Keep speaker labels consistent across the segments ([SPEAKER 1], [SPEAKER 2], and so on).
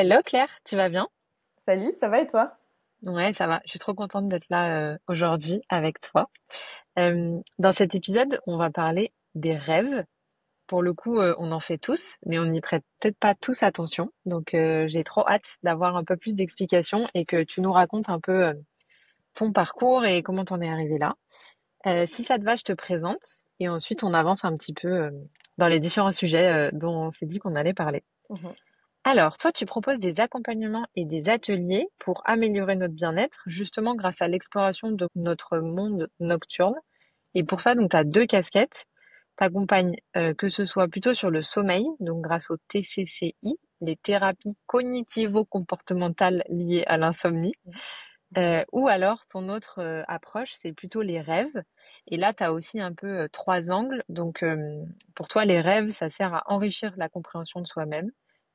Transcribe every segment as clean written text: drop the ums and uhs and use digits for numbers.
[SPEAKER 1] Hello Claire, tu vas bien?
[SPEAKER 2] Salut, ça va et toi?
[SPEAKER 1] Ouais, ça va. Je suis trop contente d'être là aujourd'hui avec toi. Dans cet épisode, on va parler des rêves. Pour le coup, on en fait tous, mais on n'y prête peut-être pas tous attention. Donc, j'ai trop hâte d'avoir un peu plus d'explications et que tu nous racontes un peu ton parcours et comment t'en es arrivé là. Si ça te va, je te présente et ensuite on avance un petit peu dans les différents sujets dont on s'est dit qu'on allait parler.
[SPEAKER 2] Mhm.
[SPEAKER 1] Alors, toi, tu proposes des accompagnements et des ateliers pour améliorer notre bien-être, justement grâce à l'exploration de notre monde nocturne. Et pour ça, donc, tu as deux casquettes. Tu accompagnes que ce soit plutôt sur le sommeil, donc grâce au TCCI, les thérapies cognitivo-comportementales liées à l'insomnie, ou alors ton autre approche, c'est plutôt les rêves. Et là, tu as aussi un peu trois angles. Donc, pour toi, les rêves, ça sert à enrichir la compréhension de soi-même,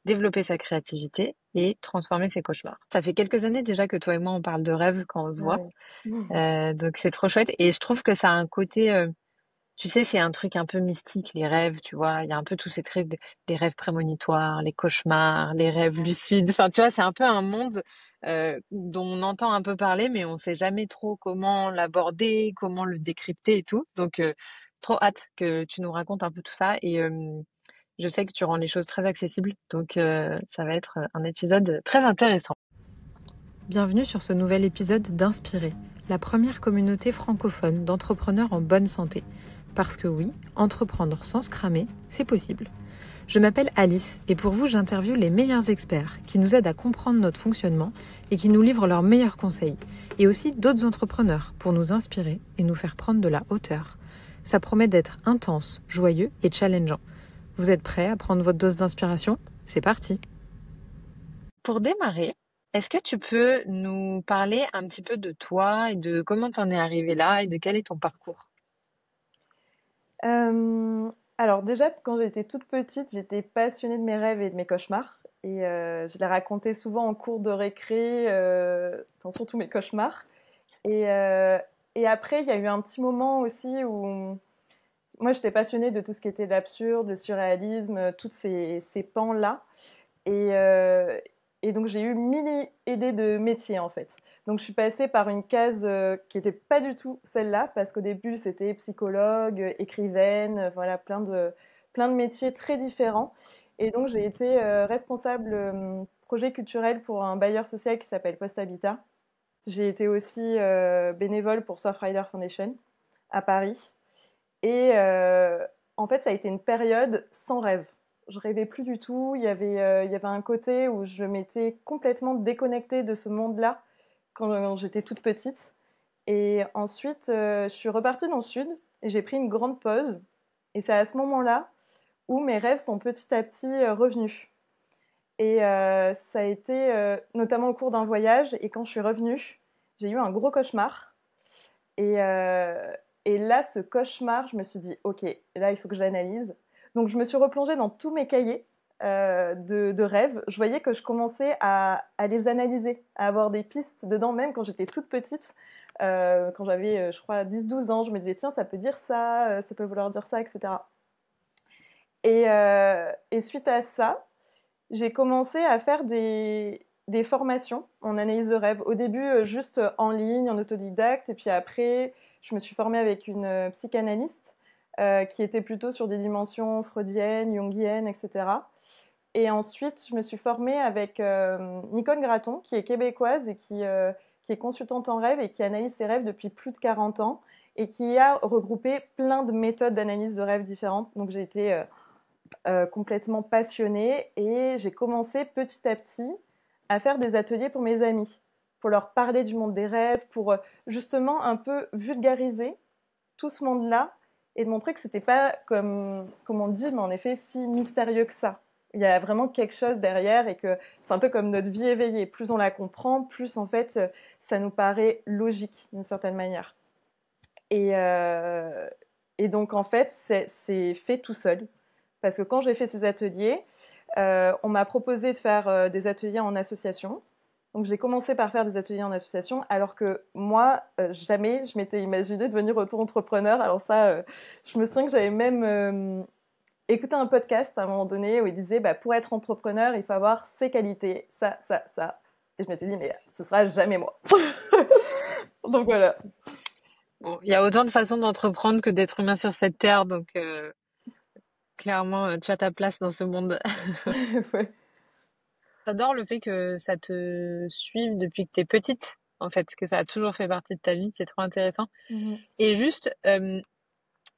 [SPEAKER 1] développer sa créativité et transformer ses cauchemars. Ça fait quelques années déjà que toi et moi, on parle de rêves quand on se
[SPEAKER 2] Ah
[SPEAKER 1] voit.
[SPEAKER 2] ouais. Mhm.
[SPEAKER 1] Donc, c'est trop chouette. Et je trouve que ça a un côté tu sais, c'est un truc un peu mystique, les rêves, tu vois. Il y a un peu tous ces trucs, les rêves prémonitoires, les cauchemars, les rêves lucides. Enfin, tu vois, c'est un peu un monde dont on entend un peu parler, mais on sait jamais trop comment l'aborder, comment le décrypter et tout. Donc, trop hâte que tu nous racontes un peu tout ça. Et je sais que tu rends les choses très accessibles. Donc, ça va être un épisode très intéressant. Bienvenue sur ce nouvel épisode d'Inspirer, la première communauté francophone d'entrepreneurs en bonne santé. Parce que oui, entreprendre sans se cramer, c'est possible. Je m'appelle Alice et pour vous, j'interviewe les meilleurs experts qui nous aident à comprendre notre fonctionnement et qui nous livrent leurs meilleurs conseils. Et aussi d'autres entrepreneurs pour nous inspirer et nous faire prendre de la hauteur. Ça promet d'être intense, joyeux et challengeant. Vous êtes prêts à prendre votre dose d'inspiration? C'est parti! Pour démarrer, est-ce que tu peux nous parler un petit peu de toi et de comment t'en es arrivé là et de quel est ton parcours?
[SPEAKER 2] Euh, alors déjà, quand j'étais toute petite, j'étais passionnée de mes rêves et de mes cauchemars. Et je les racontais souvent en cours de récré, enfin, surtout mes cauchemars. Et, euh, et après, il y a eu un petit moment aussi où moi, j'étais passionnée de tout ce qui était l'absurde, le surréalisme, toutes ces pans-là. Et, euh, et donc, j'ai eu mille idées de métiers, en fait. Donc, je suis passée par une case qui n'était pas du tout celle-là, parce qu'au début, c'était psychologue, écrivaine, voilà, plein de métiers très différents. Et donc, j'ai été responsable projet culturel pour un bailleur social qui s'appelle Post Habitat. J'ai été aussi bénévole pour Surfrider Foundation à Paris. Et en fait, ça a été une période sans rêve. Je rêvais plus du tout. Il y avait un côté où je m'étais complètement déconnectée de ce monde-là quand j'étais toute petite. Et ensuite, je suis repartie dans le sud et j'ai pris une grande pause. Et c'est à ce moment-là où mes rêves sont petit à petit revenus. Et ça a été notamment au cours d'un voyage. Et quand je suis revenue, j'ai eu un gros cauchemar. Et, euh, et là, ce cauchemar, je me suis dit, ok, là, il faut que je l'analyse. Donc, je me suis replongée dans tous mes cahiers de rêves. Je voyais que je commençais à les analyser, à avoir des pistes dedans, même quand j'étais toute petite. Quand j'avais, je crois, 10 12 ans, je me disais, tiens, ça peut dire ça, ça peut vouloir dire ça, etc. Et suite à ça, j'ai commencé à faire des formations en analyse de rêve. Au début, juste en ligne, en autodidacte, et puis après, je me suis formée avec une psychanalyste qui était plutôt sur des dimensions freudiennes, jungiennes, etc. Et ensuite, je me suis formée avec Nicole Gratton, qui est québécoise et qui est consultante en rêve et qui analyse ses rêves depuis plus de 40 ans et qui a regroupé plein de méthodes d'analyse de rêve différentes. Donc j'ai été complètement passionnée et j'ai commencé petit à petit à faire des ateliers pour mes amis, pour leur parler du monde des rêves, pour justement un peu vulgariser tout ce monde-là et de montrer que c'était pas comme on dit, mais en effet si mystérieux que ça. Il y a vraiment quelque chose derrière et que c'est un peu comme notre vie éveillée. Plus on la comprend, plus en fait ça nous paraît logique d'une certaine manière. Et, euh, et donc en fait c'est fait tout seul. Parce que quand j'ai fait ces ateliers, on m'a proposé de faire des ateliers en association. Donc j'ai commencé par faire des ateliers en association, alors que moi, jamais je m'étais imaginé devenir auto-entrepreneur. Alors ça, je me souviens que j'avais même écouté un podcast à un moment donné où il disait bah, pour être entrepreneur, il faut avoir ces qualités, ça, ça, ça. Et je m'étais dit, mais ce sera jamais moi. Donc voilà.
[SPEAKER 1] Bon, il y a autant de façons d'entreprendre que d'être humain sur cette terre, donc clairement, tu as ta place dans ce monde.
[SPEAKER 2] Ouais.
[SPEAKER 1] J'adore le fait que ça te suive depuis que t'es petite, en fait, que ça a toujours fait partie de ta vie, c'est trop intéressant.
[SPEAKER 2] Mhm.
[SPEAKER 1] Et juste,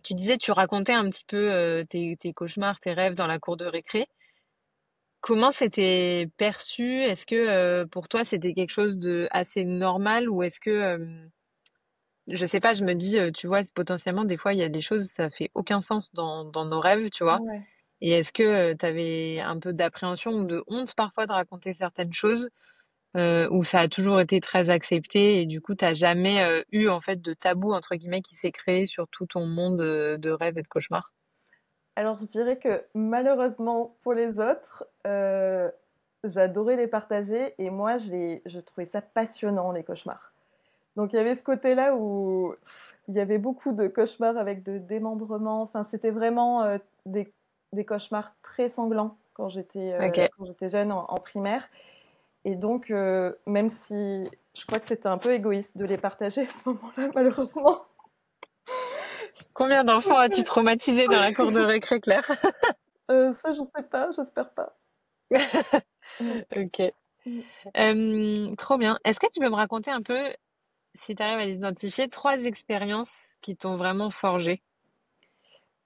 [SPEAKER 1] tu disais, tu racontais un petit peu tes cauchemars, tes rêves dans la cour de récré. Comment c'était perçu? Est-ce que pour toi c'était quelque chose de assez normal ou est-ce que je sais pas, je me dis tu vois potentiellement des fois il y a des choses ça fait aucun sens dans nos rêves, tu vois.
[SPEAKER 2] Ouais.
[SPEAKER 1] Et est-ce que tu avais un peu d'appréhension ou de honte parfois de raconter certaines choses ou ça a toujours été très accepté et du coup t'as jamais eu en fait de tabou entre guillemets qui s'est créé sur tout ton monde de rêves et de cauchemars?
[SPEAKER 2] Alors, je dirais que malheureusement pour les autres, j'adorais les partager et moi, je trouvais ça passionnant, les cauchemars. Donc, il y avait ce côté-là où il y avait beaucoup de cauchemars avec de démembrements. Enfin, c'était vraiment des cauchemars très sanglants
[SPEAKER 1] Ok.
[SPEAKER 2] quand j'étais jeune en primaire. Et donc, même si je crois que c'était un peu égoïste de les partager à ce moment-là, malheureusement.
[SPEAKER 1] Combien d'enfants as-tu traumatisé dans la cour de récré, Claire?
[SPEAKER 2] Ça, je sais pas, j'espère pas. Mm.
[SPEAKER 1] Ok.
[SPEAKER 2] Mm.
[SPEAKER 1] Trop bien. Est-ce que tu peux me raconter un peu, si tu arrives à les identifier, trois expériences qui t'ont vraiment forgé?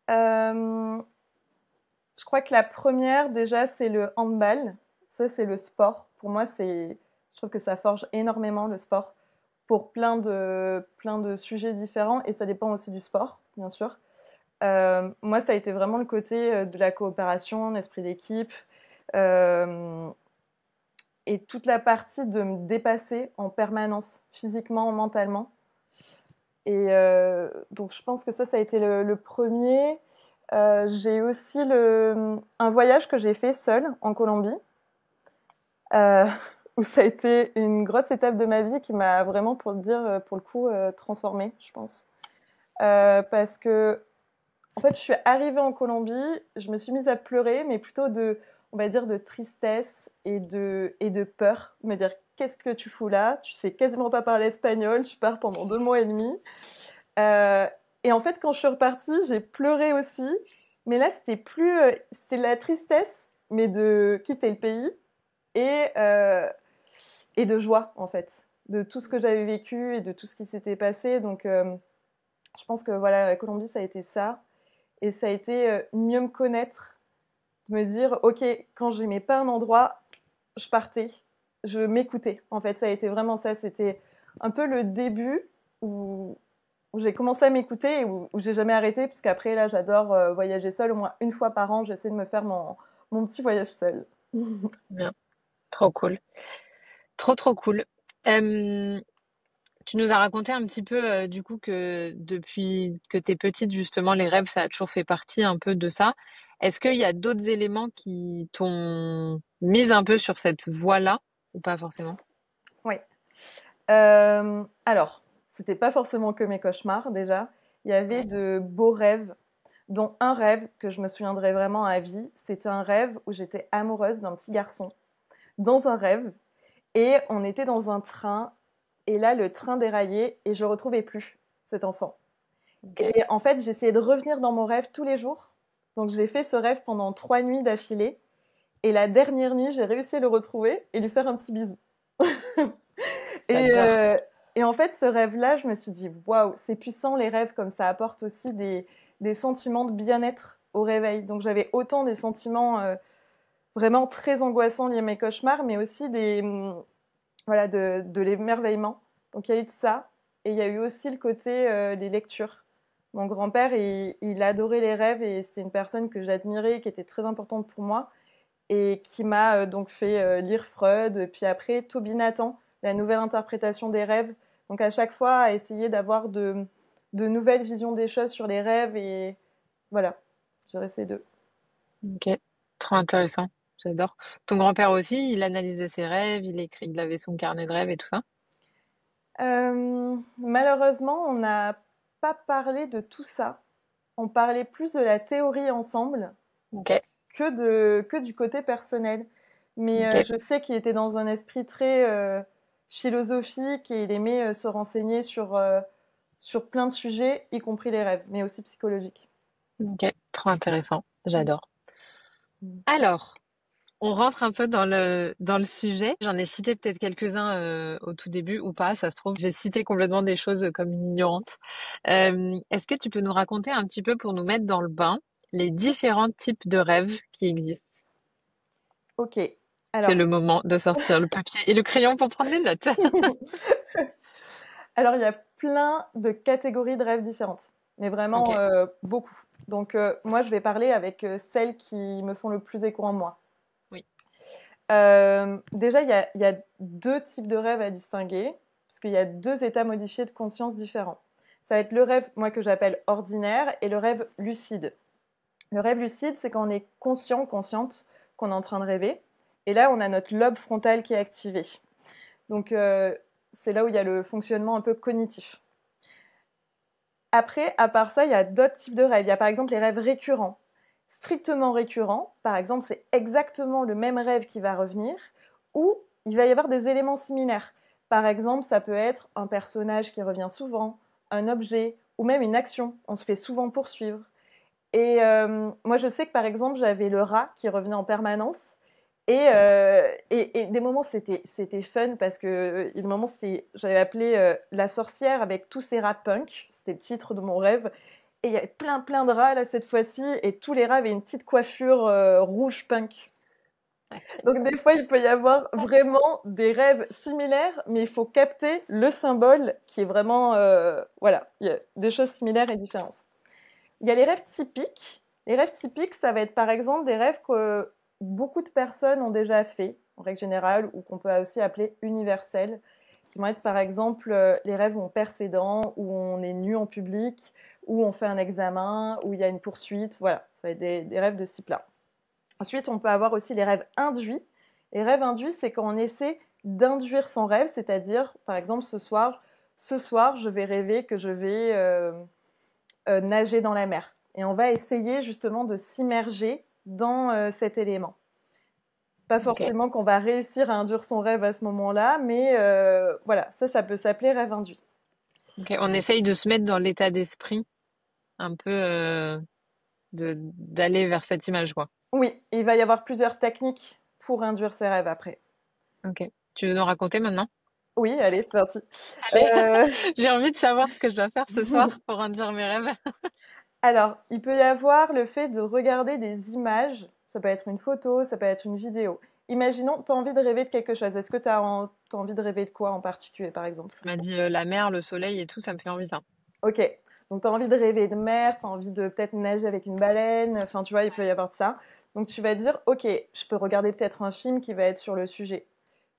[SPEAKER 2] Euh, je crois que la première, déjà, c'est le handball. Ça, c'est le sport. Pour moi, je trouve que ça forge énormément le sport pour plein de sujets différents et ça dépend aussi du sport, bien sûr. Moi, ça a été vraiment le côté de la coopération, l'esprit d'équipe euh, et toute la partie de me dépasser en permanence, physiquement, mentalement. Et donc, je pense que ça a été le premier. J'ai aussi un voyage que j'ai fait seule en Colombie, euh, où ça a été une grosse étape de ma vie qui m'a vraiment, pour le dire, pour le coup, transformée, je pense. Parce que, en fait, je suis arrivée en Colombie, je me suis mise à pleurer, mais plutôt on va dire, de tristesse et de peur. Me dire, qu'est-ce que tu fous là? Tu sais quasiment pas parler espagnol, tu pars pendant 2 mois et demi. Euh, et en fait, quand je suis repartie, j'ai pleuré aussi. Mais là, c'était plus, c'était la tristesse, mais de quitter le pays et, euh, et de joie, en fait, de tout ce que j'avais vécu et de tout ce qui s'était passé. Donc, je pense que voilà, la Colombie, ça a été ça. Et ça a été mieux me connaître, de me dire, ok, quand j'aimais pas un endroit, je partais, je m'écoutais. En fait, ça a été vraiment ça. C'était un peu le début où j'ai commencé à m'écouter et où j'ai jamais arrêté, puisqu'après, là, j'adore voyager seule. Au moins une fois par an, j'essaie de me faire mon petit voyage seul.
[SPEAKER 1] Bien. Trop cool. Trop, trop cool. Euh, Tu nous as raconté un petit peu, du coup, que depuis que t'es petite, justement, les rêves, ça a toujours fait partie un peu de ça. Est-ce qu'il y a d'autres éléments qui t'ont mise un peu sur cette voie-là, ou pas forcément?
[SPEAKER 2] Oui. Alors, c'était pas forcément que mes cauchemars, déjà. Il y avait
[SPEAKER 1] Ouais.
[SPEAKER 2] de beaux rêves, dont un rêve que je me souviendrai vraiment à vie. C'était un rêve où j'étais amoureuse d'un petit garçon, dans un rêve, et on était dans un train, et là, le train déraillait, et je retrouvais plus cet enfant.
[SPEAKER 1] Ok.
[SPEAKER 2] Et en fait, j'essayais de revenir dans mon rêve tous les jours. Donc, j'ai fait ce rêve pendant 3 nuits d'affilée. Et la dernière nuit, j'ai réussi à le retrouver et lui faire un petit bisou. Et,
[SPEAKER 1] J'adore.
[SPEAKER 2] et en fait, ce rêve-là, je me suis dit, waouh, c'est puissant les rêves, comme ça apporte aussi des sentiments de bien-être au réveil. Donc, j'avais autant des sentiments vraiment très angoissants liés à mes cauchemars, mais aussi voilà, de l'émerveillement. Donc, il y a eu de ça. Et il y a eu aussi le côté des lectures. Mon grand-père, il adorait les rêves et c'est une personne que j'admirais, qui était très importante pour moi et qui m'a donc fait lire Freud, puis après Toby Nathan, la nouvelle interprétation des rêves. Donc à chaque fois, à essayer d'avoir de nouvelles visions des choses sur les rêves et voilà, j'ai essayé de.
[SPEAKER 1] Ok. Trop intéressant. J'adore. Ton grand-père aussi, il analysait ses rêves, il avait son carnet de rêves et tout ça?
[SPEAKER 2] Malheureusement, on n'a pas parlé de tout ça. On parlait plus de la théorie ensemble.
[SPEAKER 1] Ok,
[SPEAKER 2] que du côté personnel. Mais
[SPEAKER 1] ok,
[SPEAKER 2] je sais qu'il était dans un esprit très philosophique et il aimait se renseigner sur plein de sujets, y compris les rêves, mais aussi psychologiques.
[SPEAKER 1] ok. Trop intéressant.
[SPEAKER 2] Mm.
[SPEAKER 1] J'adore.
[SPEAKER 2] Mm.
[SPEAKER 1] Alors, on rentre un peu dans le sujet. J'en ai cité peut-être quelques-uns au tout début ou pas, ça se trouve. J'ai cité complètement des choses comme une ignorante. Est-ce que tu peux nous raconter un petit peu pour nous mettre dans le bain les différents types de rêves qui existent?
[SPEAKER 2] Ok,
[SPEAKER 1] C'est
[SPEAKER 2] alors,
[SPEAKER 1] le moment de sortir le papier et le crayon pour prendre des notes.
[SPEAKER 2] alors il y a plein de catégories de rêves différentes, mais
[SPEAKER 1] Ok,
[SPEAKER 2] vraiment beaucoup. Donc moi, je vais parler avec celles qui me font le plus écho en moi.
[SPEAKER 1] oui.
[SPEAKER 2] Déjà, il y a deux types de rêves à distinguer, parce qu'il y a deux états modifiés de conscience différents. Ça va être le rêve, moi, que j'appelle ordinaire, et le rêve lucide. Le rêve lucide, c'est quand on est conscient, consciente, qu'on est en train de rêver. Et là, on a notre lobe frontal qui est activé. Donc, c'est là où il y a le fonctionnement un peu cognitif. Après, à part ça, il y a d'autres types de rêves. Il y a par exemple les rêves récurrents. Strictement récurrents, par exemple, c'est exactement le même rêve qui va revenir, ou il va y avoir des éléments similaires. Par exemple, ça peut être un personnage qui revient souvent, un objet, ou même une action. On se fait souvent poursuivre. Et moi, je sais que par exemple, j'avais le rat qui revenait en permanence. Et des moments, c'était fun parce que des moments, j'avais appelé La sorcière avec tous ces rats punk. C'était le titre de mon rêve. Et il y avait plein, plein de rats là cette fois-ci. Et tous les rats avaient une petite coiffure rouge punk. Donc des fois, il peut y avoir vraiment des rêves similaires, mais il faut capter le symbole qui est vraiment... voilà, il y a des choses similaires et différentes. Il y a les rêves typiques. Les rêves typiques, ça va être par exemple des rêves que beaucoup de personnes ont déjà fait, en règle générale, ou qu'on peut aussi appeler universels, qui vont être par exemple les rêves où on perd ses dents, où on est nu en public, où on fait un examen, où il y a une poursuite. Voilà, ça va être des rêves de ce type-là. Ensuite, on peut avoir aussi les rêves induits. Les rêves induits, c'est quand on essaie d'induire son rêve, c'est-à-dire, par exemple, ce soir, je vais rêver que je vais nager dans la mer. Et on va essayer justement de s'immerger dans cet élément. Pas
[SPEAKER 1] Ok,
[SPEAKER 2] forcément qu'on va réussir à induire son rêve à ce moment-là, mais voilà, ça peut s'appeler rêve induit.
[SPEAKER 1] ok. On essaye de se mettre dans l'état d'esprit un peu d'aller vers cette image, quoi.
[SPEAKER 2] Oui, il va y avoir plusieurs techniques pour induire ses rêves après.
[SPEAKER 1] Ok. Tu veux nous raconter maintenant?
[SPEAKER 2] Oui, allez, c'est parti.
[SPEAKER 1] Allez,
[SPEAKER 2] Euh,
[SPEAKER 1] j'ai envie de savoir ce que je dois faire ce soir pour induire mes rêves.
[SPEAKER 2] Alors, il peut y avoir le fait de regarder des images. Ça peut être une photo, ça peut être une vidéo. Imaginons, tu as envie de rêver de quelque chose. Est-ce que tu as envie de rêver de quoi en particulier, par exemple?
[SPEAKER 1] Tu m'as dit la mer, le soleil et tout, ça me fait envie, ça.
[SPEAKER 2] Ok, donc tu as envie de rêver de mer, tu as envie de peut-être nager avec une baleine, enfin tu vois, il peut y avoir de ça. Donc tu vas dire, ok, je peux regarder peut-être un film qui va être sur le sujet.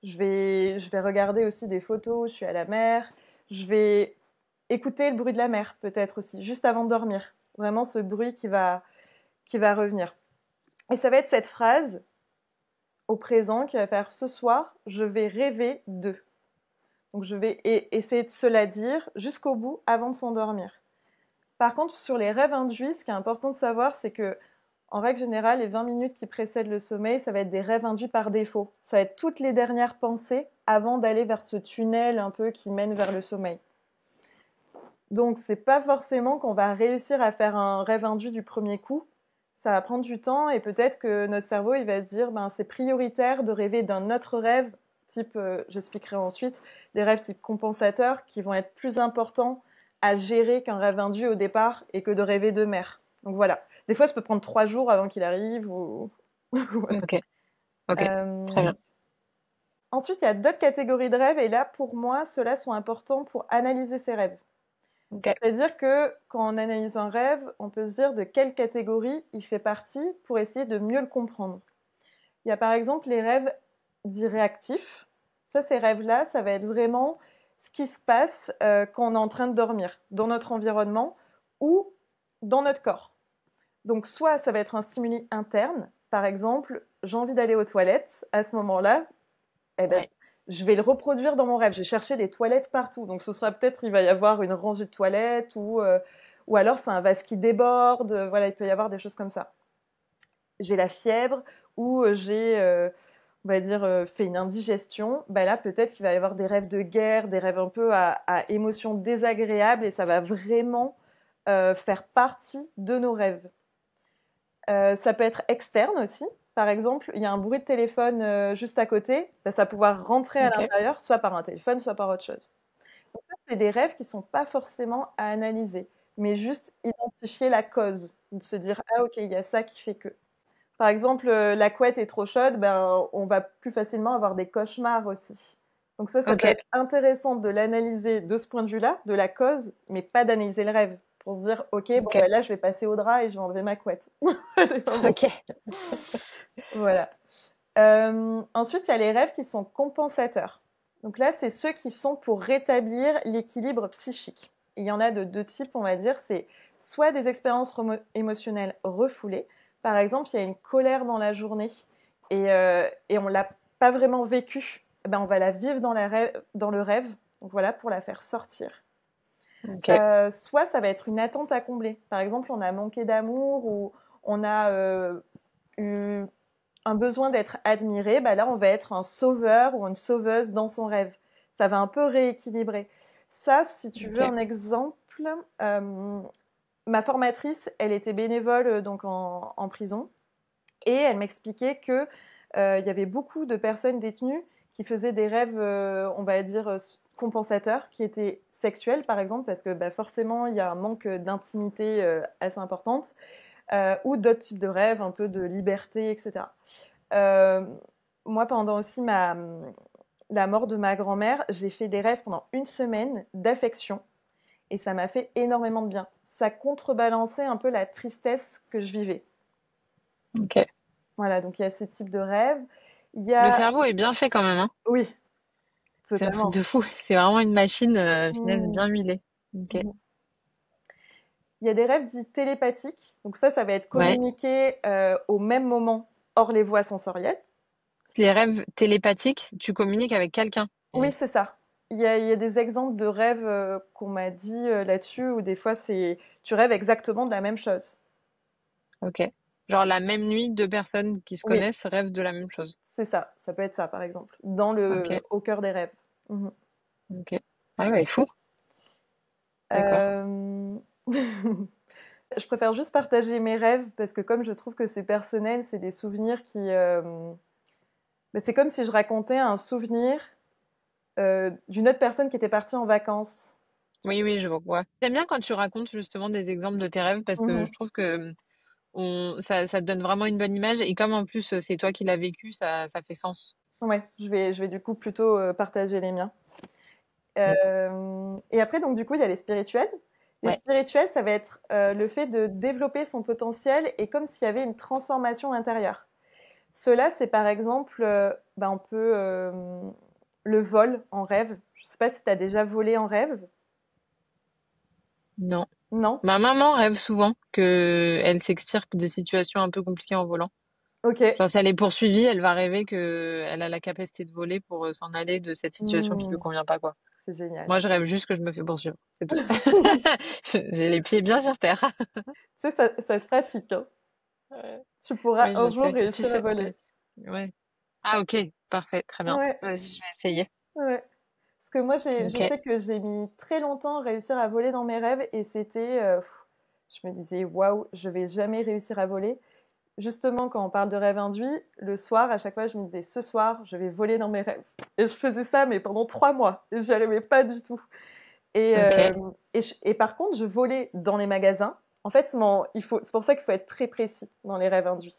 [SPEAKER 2] Je vais regarder aussi des photos, je suis à la mer, je vais écouter le bruit de la mer peut-être aussi, juste avant de dormir. Vraiment ce bruit qui va revenir. Et ça va être cette phrase au présent qui va faire ce soir, je vais rêver de. Donc je vais essayer de se la dire jusqu'au bout avant de s'endormir. Par contre, sur les rêves induits, ce qui est important de savoir, c'est que, en règle générale, les 20 minutes qui précèdent le sommeil, ça va être des rêves induits par défaut. Ça va être toutes les dernières pensées avant d'aller vers ce tunnel un peu qui mène vers le sommeil. Donc, c'est pas forcément qu'on va réussir à faire un rêve induit du premier coup. Ça va prendre du temps et peut-être que notre cerveau, il va se dire, ben, c'est prioritaire de rêver d'un autre rêve, type, j'expliquerai ensuite, des rêves type compensateur qui vont être plus importants à gérer qu'un rêve induit au départ et que de rêver de mer. Donc voilà. Des fois, ça peut prendre 3 jours avant qu'il arrive ou... voilà.
[SPEAKER 1] Ok, ok, très
[SPEAKER 2] Euh,
[SPEAKER 1] bien.
[SPEAKER 2] Ensuite, il y a d'autres catégories de rêves et là, pour moi, ceux-là sont importants pour analyser ses rêves.
[SPEAKER 1] Ok,
[SPEAKER 2] C'est-à-dire que quand on analyse un rêve, on peut se dire de quelle catégorie il fait partie pour essayer de mieux le comprendre. Il y a par exemple les rêves dits réactifs. Ça, ces rêves-là, ça va être vraiment ce qui se passe quand on est en train de dormir, dans notre environnement ou dans notre corps. Donc, soit ça va être un stimuli interne, par exemple, j'ai envie d'aller aux toilettes, à ce moment-là, eh ben,
[SPEAKER 1] ouais.
[SPEAKER 2] je vais le reproduire dans mon rêve. Je vais chercher des toilettes partout. Donc, ce sera peut-être, il va y avoir une rangée de toilettes ou alors c'est un vase qui déborde. Voilà, il peut y avoir des choses comme ça. j'ai la fièvre ou on va dire, fait une indigestion, bah là, peut-être qu'il va y avoir des rêves de guerre, des rêves un peu à émotions désagréables et ça va vraiment faire partie de nos rêves. Ça peut être externe aussi. Par exemple, il y a un bruit de téléphone juste à côté, bah, ça va pouvoir rentrer à
[SPEAKER 1] Ok.
[SPEAKER 2] l'intérieur, soit par un téléphone, soit par autre chose. Donc ça, c'est des rêves qui ne sont pas forcément à analyser, mais juste identifier la cause, de se dire ah ok, il y a ça qui fait que. Par exemple, la couette est trop chaude, ben, on va plus facilement avoir des cauchemars aussi. Donc ça peut
[SPEAKER 1] Ok.
[SPEAKER 2] être intéressant de l'analyser de ce point de vue-là, de la cause, mais pas d'analyser le rêve. Pour se dire, ok, bon,
[SPEAKER 1] Ok.
[SPEAKER 2] ben là, je vais passer au drap et je vais enlever ma couette. Bon,
[SPEAKER 1] Ok.
[SPEAKER 2] voilà. Ensuite, il y a les rêves qui sont compensateurs. Donc là, c'est ceux qui sont pour rétablir l'équilibre psychique. Il y en a de deux types, on va dire. C'est soit des expériences émotionnelles refoulées. Par exemple, il y a une colère dans la journée et on ne l'a pas vraiment vécue. Eh ben, on va la vivre dans le rêve, donc voilà, pour la faire sortir.
[SPEAKER 1] Ok.
[SPEAKER 2] Soit ça va être une attente à combler. Par exemple, on a manqué d'amour ou on a eu un besoin d'être admiré, bah là, on va être un sauveur ou une sauveuse dans son rêve. Ça va un peu rééquilibrer. Ça, si tu veux
[SPEAKER 1] Ok.
[SPEAKER 2] un exemple, euh, ma formatrice, elle était bénévole donc en prison et elle m'expliquait que il y avait beaucoup de personnes détenues qui faisaient des rêves, on va dire, compensateurs, qui étaient sexuels, par exemple, parce que bah, forcément, il y a un manque d'intimité assez importante, ou d'autres types de rêves, un peu de liberté, etc. Euh, Moi, pendant aussi la mort de ma grand-mère, j'ai fait des rêves pendant une semaine d'affection et ça m'a fait énormément de bien. Ça contrebalançait un peu la tristesse que je vivais.
[SPEAKER 1] Ok.
[SPEAKER 2] Voilà, donc il y a ce type de rêve. Il y
[SPEAKER 1] Le
[SPEAKER 2] a,
[SPEAKER 1] cerveau est bien fait quand même, hein.
[SPEAKER 2] oui,
[SPEAKER 1] C'est un truc
[SPEAKER 2] totalement.
[SPEAKER 1] de fou. C'est vraiment une machine, finalement
[SPEAKER 2] Mmh.
[SPEAKER 1] bien huilée. Ok.
[SPEAKER 2] Mmh. Il y a des rêves dits télépathiques. Donc ça va être
[SPEAKER 1] Ouais.
[SPEAKER 2] communiqué au même moment, hors les voies sensorielles.
[SPEAKER 1] Les rêves télépathiques, tu communiques avec quelqu'un.
[SPEAKER 2] Oui, c'est ça. Il y a des exemples de rêves qu'on m'a dit là-dessus où des fois tu rêves exactement de la même chose.
[SPEAKER 1] Ok. Genre la même nuit, deux personnes qui se
[SPEAKER 2] Oui,
[SPEAKER 1] connaissent rêvent de la même chose.
[SPEAKER 2] c'est ça. Ça peut être ça, par exemple,
[SPEAKER 1] Ok.
[SPEAKER 2] au cœur des rêves. Mhm.
[SPEAKER 1] Ok. Ah ouais, fou. D'accord.
[SPEAKER 2] Euh, Je préfère juste partager mes rêves parce que comme je trouve que c'est personnel, c'est des souvenirs c'est comme si je racontais un souvenir d'une autre personne qui était partie en vacances.
[SPEAKER 1] Oui, oui, je vois. J'aime bien quand tu racontes justement des exemples de tes rêves parce que
[SPEAKER 2] Mhm.
[SPEAKER 1] je trouve que ça te donne vraiment une bonne image et comme en plus c'est toi qui l'as vécu, ça fait sens.
[SPEAKER 2] Ouais, je vais du coup plutôt partager les miens.
[SPEAKER 1] Mm.
[SPEAKER 2] Et après, donc, du coup, il y a les spirituels. Les
[SPEAKER 1] Ouais.
[SPEAKER 2] spirituels, ça va être le fait de développer son potentiel et comme s'il y avait une transformation intérieure. Cela, c'est par exemple, on peut le vol en rêve. Je ne sais pas si tu as déjà volé en rêve.
[SPEAKER 1] Non.
[SPEAKER 2] Non?
[SPEAKER 1] Ma maman rêve souvent que elle s'extirpe des situations un peu compliquées en volant.
[SPEAKER 2] Ok.
[SPEAKER 1] Genre si elle est poursuivie, elle va rêver que elle a la capacité de voler pour s'en aller de cette situation qui lui
[SPEAKER 2] Hmm,
[SPEAKER 1] convient pas, quoi.
[SPEAKER 2] c'est génial.
[SPEAKER 1] Moi, je rêve juste que je me fais poursuivre. C'est tout. J'ai les pieds bien sur terre.
[SPEAKER 2] Tu sais, ça se pratique, hein.
[SPEAKER 1] Ouais.
[SPEAKER 2] Tu pourras
[SPEAKER 1] Oui,
[SPEAKER 2] un
[SPEAKER 1] je
[SPEAKER 2] jour
[SPEAKER 1] sais. Tu
[SPEAKER 2] réussir à
[SPEAKER 1] sais,
[SPEAKER 2] voler.
[SPEAKER 1] ouais. Ah, ok. Parfait. Très bien.
[SPEAKER 2] Ouais,
[SPEAKER 1] Vas-y, je vais essayer.
[SPEAKER 2] ouais. Parce que moi, je
[SPEAKER 1] Ok.
[SPEAKER 2] sais que j'ai mis très longtemps à réussir à voler dans mes rêves et c'était, je me disais, waouh, je vais jamais réussir à voler. Justement, quand on parle de rêve induit, le soir, à chaque fois, je me disais, ce soir, je vais voler dans mes rêves. Et je faisais ça, mais pendant 3 mois. Et j'y arrivais pas du tout. Et,
[SPEAKER 1] Ok.
[SPEAKER 2] et par contre, je volais dans les magasins. En fait, c'est pour ça qu'il faut être très précis dans les rêves induits.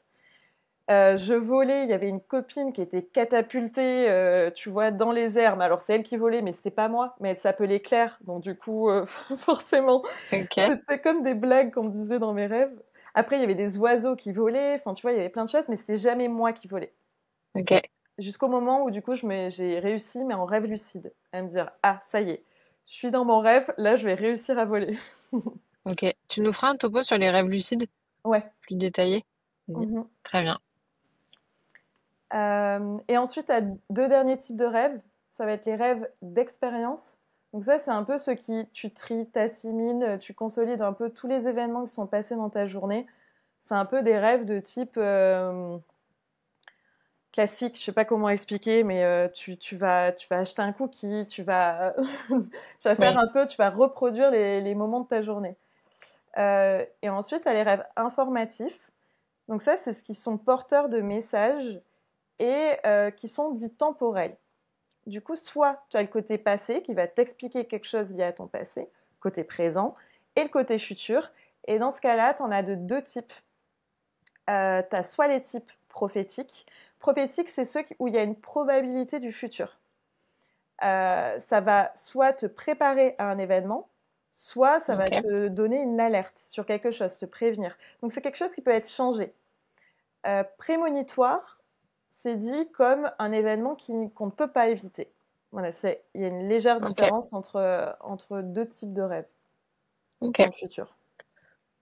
[SPEAKER 2] Je volais, il y avait une copine qui était catapultée, tu vois, dans les airs. Mais alors, c'est elle qui volait, mais c'était pas moi. Mais elle s'appelait Claire. Donc, du coup, forcément,
[SPEAKER 1] Ok.
[SPEAKER 2] c'était comme des blagues qu'on me disait dans mes rêves. Après, il y avait des oiseaux qui volaient. Enfin, tu vois, il y avait plein de choses, mais c'était jamais moi qui volais.
[SPEAKER 1] Ok.
[SPEAKER 2] Jusqu'au moment où, du coup, j'ai réussi, mais en rêve lucide, à me dire, ah, ça y est, je suis dans mon rêve, là, je vais réussir à voler.
[SPEAKER 1] Ok. Tu nous feras un topo sur les rêves lucides
[SPEAKER 2] Ouais.
[SPEAKER 1] plus détaillé? Vas-y.
[SPEAKER 2] Mhm.
[SPEAKER 1] Très bien.
[SPEAKER 2] Et ensuite, tu as deux derniers types de rêves. Ça va être les rêves d'expérience. Donc ça, c'est un peu ce qui tu tries, t'assimiles, tu consolides un peu tous les événements qui sont passés dans ta journée. c'est un peu des rêves de type classique, je sais pas comment expliquer, mais tu vas acheter un cookie, tu vas faire
[SPEAKER 1] Oui.
[SPEAKER 2] un peu, tu vas reproduire les moments de ta journée. Et ensuite, tu as les rêves informatifs. Donc ça, c'est ce qui sont porteurs de messages et qui sont dits temporels. Du coup, soit tu as le côté passé qui va t'expliquer quelque chose via ton passé, côté présent, et le côté futur. Et dans ce cas-là, tu en as de deux types. Tu as soit les types prophétiques. Prophétiques, c'est ceux où il y a une probabilité du futur. Ça va soit te préparer à un événement, soit ça va
[SPEAKER 1] Ok.
[SPEAKER 2] te donner une alerte sur quelque chose, te prévenir. Donc c'est quelque chose qui peut être changé. Prémonitoire, c'est dit comme un événement qu'on ne peut pas éviter. Voilà, il y a une légère
[SPEAKER 1] Ok.
[SPEAKER 2] différence entre deux types de rêves
[SPEAKER 1] Ok.
[SPEAKER 2] dans le futur.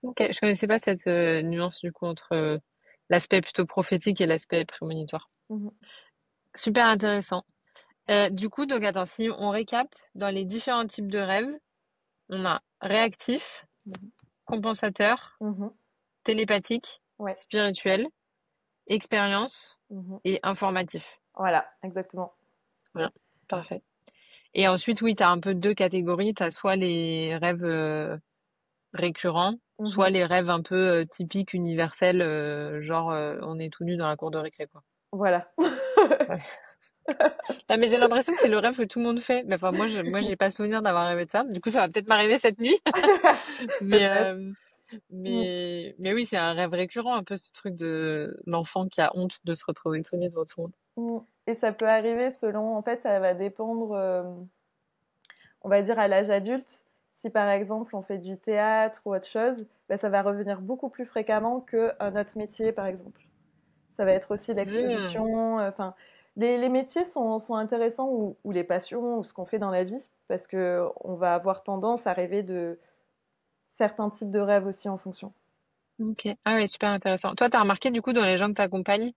[SPEAKER 1] Ok. Je connaissais pas cette nuance du coup entre l'aspect plutôt prophétique et l'aspect prémonitoire.
[SPEAKER 2] Mhm.
[SPEAKER 1] Super intéressant. Du coup, donc attends, si on récap, dans les différents types de rêves, on a réactif,
[SPEAKER 2] Mhm.
[SPEAKER 1] compensateur,
[SPEAKER 2] Mhm.
[SPEAKER 1] télépathique,
[SPEAKER 2] Ouais.
[SPEAKER 1] spirituel, expérience
[SPEAKER 2] Mhm.
[SPEAKER 1] et informatif.
[SPEAKER 2] Voilà, exactement.
[SPEAKER 1] Voilà, parfait. Et ensuite, oui, tu as un peu deux catégories. Tu as soit les rêves récurrents,
[SPEAKER 2] Mhm.
[SPEAKER 1] soit les rêves un peu typiques, universels, genre on est tout nu dans la cour de récré, quoi.
[SPEAKER 2] Voilà.
[SPEAKER 1] Ouais. Ah, mais j'ai l'impression que c'est le rêve que tout le monde fait. Mais enfin, moi, j'ai pas souvenir d'avoir rêvé de ça. Du coup, ça va peut-être m'arriver cette nuit. Mais,
[SPEAKER 2] Peut-être.
[SPEAKER 1] euh,
[SPEAKER 2] Mm.
[SPEAKER 1] mais oui, c'est un rêve récurrent, un peu ce truc de l'enfant qui a honte de se retrouver tout nu devant tout le monde.
[SPEAKER 2] Mm. Et ça peut arriver selon, en fait, ça va dépendre, on va dire, à l'âge adulte. Si par exemple on fait du théâtre ou autre chose, ben, ça va revenir beaucoup plus fréquemment qu'un autre métier, par exemple. Ça va être aussi
[SPEAKER 1] Mmh.
[SPEAKER 2] l'exposition. Enfin, les métiers sont intéressants ou les passions ou ce qu'on fait dans la vie parce que on va avoir tendance à rêver de certains types de rêves aussi en fonction.
[SPEAKER 1] Ok. Ah oui, super intéressant. Toi, t'as remarqué du coup dans les gens que t'accompagnes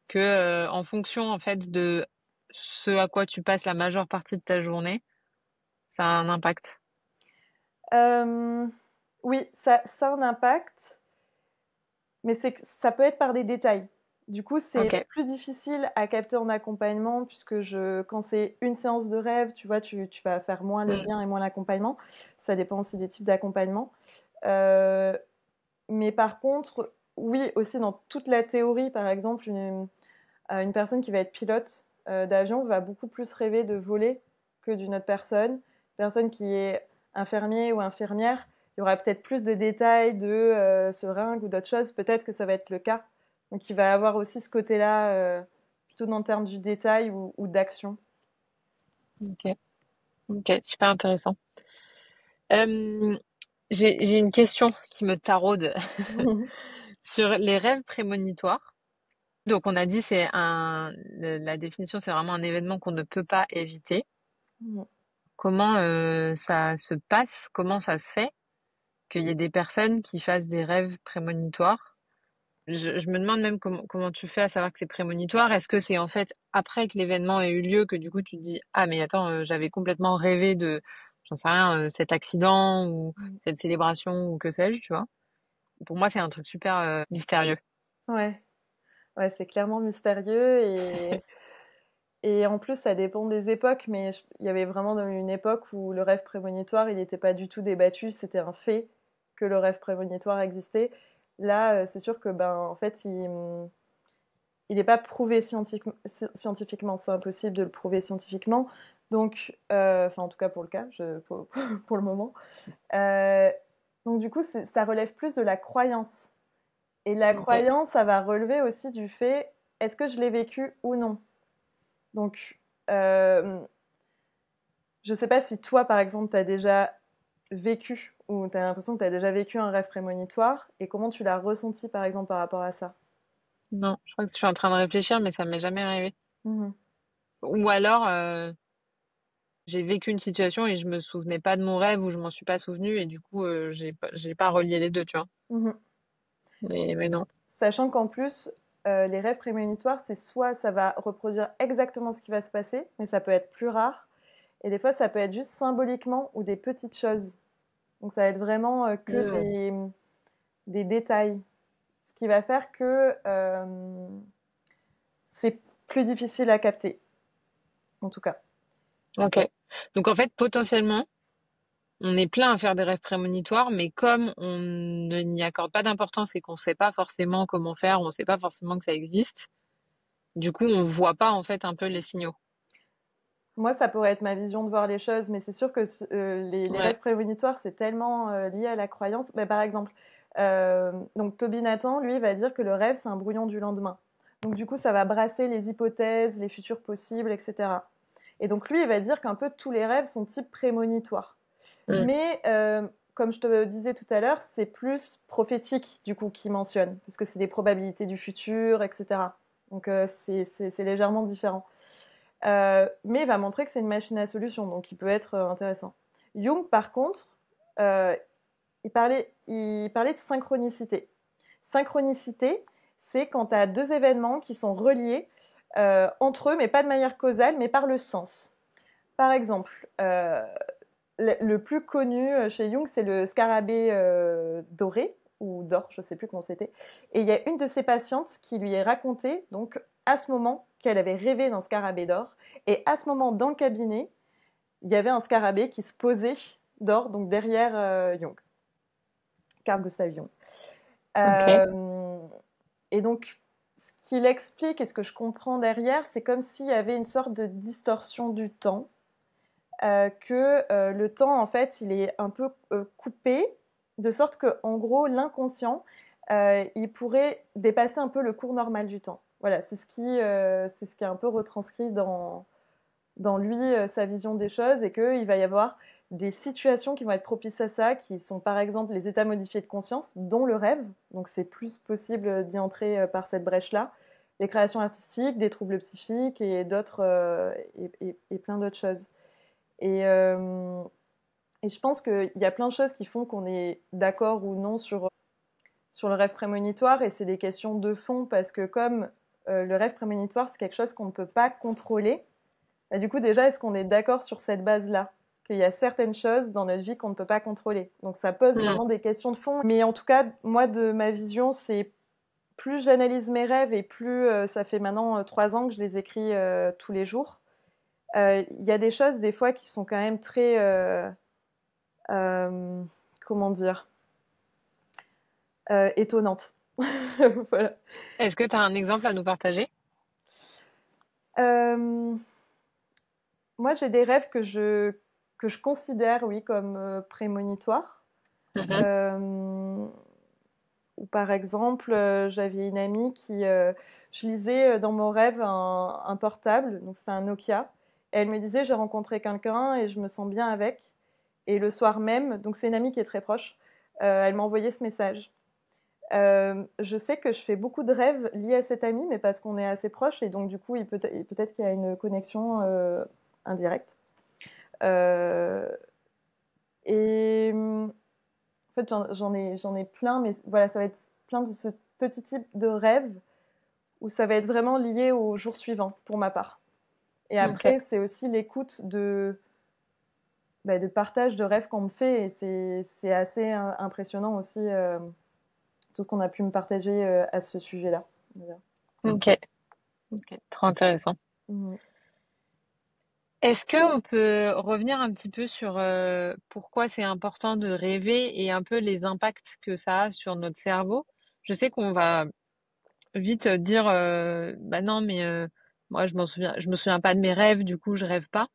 [SPEAKER 1] que en fonction en fait de ce à quoi tu passes la majeure partie de ta journée, ça a un impact.
[SPEAKER 2] Euh, oui, ça a un impact, mais ça peut être par des détails. Du coup, c'est
[SPEAKER 1] Ok.
[SPEAKER 2] plus difficile à capter en accompagnement puisque quand c'est une séance de rêve, tu vois, tu vas faire moins le
[SPEAKER 1] Mm.
[SPEAKER 2] lien et moins l'accompagnement. Ça dépend aussi des types d'accompagnement. Euh, Mais par contre, oui, aussi dans toute la théorie, par exemple, une personne qui va être pilote d'avion va beaucoup plus rêver de voler que d'une autre personne. Une personne qui est infirmier ou infirmière, il y aura peut-être plus de détails de seringue ou d'autres choses. Peut-être que ça va être le cas. Donc il va avoir aussi ce côté-là, plutôt dans le terme du détail ou d'action.
[SPEAKER 1] Ok. Ok. Super intéressant. Euh, j'ai une question qui me taraude sur les rêves prémonitoires. Donc on a dit la définition c'est vraiment un événement qu'on ne peut pas éviter. Comment ça se passe? Comment ça se fait qu'il y ait des personnes qui fassent des rêves prémonitoires? Je me demande même comment tu fais à savoir que c'est prémonitoire. Est-ce que c'est en fait après que l'événement ait eu lieu que du coup tu te dis ah mais attends j'avais complètement rêvé de j'en sais rien cet accident ou cette célébration ou que sais-je, tu vois? Pour moi c'est un truc super mystérieux.
[SPEAKER 2] Ouais, ouais, c'est clairement mystérieux et en plus, ça dépend des époques, mais il y avait vraiment une époque où le rêve prémonitoire, il n'était pas du tout débattu, c'était un fait que le rêve prémonitoire existait. Là, c'est sûr que, ben, en fait, il n'est pas prouvé scientifiquement, c'est impossible de le prouver scientifiquement. Donc, enfin, en tout cas pour le cas, pour le moment. Euh, donc, du coup, ça relève plus de la croyance. Et la
[SPEAKER 1] Ok.
[SPEAKER 2] croyance, ça va relever aussi du fait, est-ce que je l'ai vécu ou non? Donc, euh, je sais pas si toi, par exemple, tu as déjà vécu ou tu as l'impression que tu as déjà vécu un rêve prémonitoire et comment tu l'as ressenti, par exemple, par rapport à ça.
[SPEAKER 1] Non, je crois que je suis en train de réfléchir mais ça m'est jamais arrivé.
[SPEAKER 2] Mhm.
[SPEAKER 1] Ou alors j'ai vécu une situation et je me souvenais pas de mon rêve ou je m'en suis pas souvenu et du coup j'ai pas relié les deux, tu vois.
[SPEAKER 2] Mhm.
[SPEAKER 1] Mais non.
[SPEAKER 2] Sachant qu'en plus, les rêves prémonitoires, c'est soit ça va reproduire exactement ce qui va se passer, mais ça peut être plus rare, et des fois ça peut être juste symboliquement ou des petites choses. Donc ça va être vraiment que
[SPEAKER 1] Hmm.
[SPEAKER 2] des détails. qui va faire que c'est plus difficile à capter, en tout cas.
[SPEAKER 1] Ok. Donc en fait, potentiellement, on est plein à faire des rêves prémonitoires, mais comme on ne n'y accorde pas d'importance et qu'on ne sait pas forcément comment faire, on ne sait pas forcément que ça existe, du coup, on voit pas en fait un peu les signaux.
[SPEAKER 2] Moi, ça pourrait être ma vision de voir les choses, mais c'est sûr que les
[SPEAKER 1] Ouais.
[SPEAKER 2] rêves prémonitoires, c'est tellement lié à la croyance. Bah, par exemple, donc Toby Nathan, lui, va dire que le rêve, c'est un brouillon du lendemain. Donc du coup, ça va brasser les hypothèses, les futurs possibles, etc. Et donc lui, il va dire qu'un peu tous les rêves sont type prémonitoire.
[SPEAKER 1] Mm.
[SPEAKER 2] Mais comme je te disais tout à l'heure, c'est plus prophétique, du coup, qui mentionne, parce que c'est des probabilités du futur, etc. Donc c'est légèrement différent. Mais il va montrer que c'est une machine à solution, donc il peut être intéressant. Jung, par contre, euh, il parlait de synchronicité. Synchronicité, c'est quand tu as deux événements qui sont reliés entre eux, mais pas de manière causale, mais par le sens. Par exemple, le plus connu chez Jung, c'est le scarabée doré, ou d'or, je ne sais plus comment c'était. Et il y a une de ses patientes qui lui est raconté, donc à ce moment, qu'elle avait rêvé d'un scarabée d'or. Et à ce moment, dans le cabinet, il y avait un scarabée qui se posait d'or, donc derrière Jung, Carl Gustav Jung.
[SPEAKER 1] Ok.
[SPEAKER 2] Euh, et donc, ce qu'il explique et ce que je comprends derrière, c'est comme s'il y avait une sorte de distorsion du temps, que le temps, en fait, il est un peu coupé, de sorte que, en gros, l'inconscient, il pourrait dépasser un peu le cours normal du temps. Voilà, c'est ce qui est un peu retranscrit dans lui, sa vision des choses, et qu'il va y avoir des situations qui vont être propices à ça, qui sont par exemple les états modifiés de conscience, dont le rêve, donc c'est plus possible d'y entrer par cette brèche-là, des créations artistiques, des troubles psychiques et d'autres et plein d'autres choses. Et, euh, et je pense qu'il y a plein de choses qui font qu'on est d'accord ou non sur le rêve prémonitoire, et c'est des questions de fond, parce que comme le rêve prémonitoire, c'est quelque chose qu'on ne peut pas contrôler, bah, du coup déjà, est-ce qu'on est d'accord sur cette base-là, qu'il y a certaines choses dans notre vie qu'on ne peut pas contrôler? Donc ça pose
[SPEAKER 1] Mm.
[SPEAKER 2] vraiment des questions de fond. Mais en tout cas, moi, de ma vision, c'est plus j'analyse mes rêves, et plus ça fait maintenant 3 ans que je les écris tous les jours. Il y a des choses des fois qui sont quand même très euh, comment dire, étonnante. Voilà.
[SPEAKER 1] Est-ce que tu as un exemple à nous partager?
[SPEAKER 2] Euh, Moi, j'ai des rêves que je considère, oui, comme prémonitoires.
[SPEAKER 1] Mhm.
[SPEAKER 2] Euh, ou par exemple, j'avais une amie qui, je lisais dans mon rêve un portable, donc c'est un Nokia. Et elle me disait, j'ai rencontré quelqu'un et je me sens bien avec. Et le soir même, donc c'est une amie qui est très proche, elle m'a envoyé ce message. Je sais que je fais beaucoup de rêves liés à cet ami, mais parce qu'on est assez proches, et donc du coup, peut-être qu'il y a une connexion indirecte. Euh, et en fait, j'en ai plein, mais voilà, ça va être plein de ce petit type de rêve où ça va être vraiment lié au jour suivant, pour ma part. Et
[SPEAKER 1] Ok.
[SPEAKER 2] après, c'est aussi l'écoute de partage de rêves qu'on me fait, et c'est assez impressionnant aussi, tout ce qu'on a pu me partager à ce sujet-là. Voilà.
[SPEAKER 1] Ok. Ok. Trop intéressant.
[SPEAKER 2] Mhm.
[SPEAKER 1] Est-ce que on peut revenir un petit peu sur pourquoi c'est important de rêver et un peu les impacts que ça a sur notre cerveau? Je sais qu'on va vite dire bah non mais moi je me souviens pas de mes rêves, du coup je rêve pas.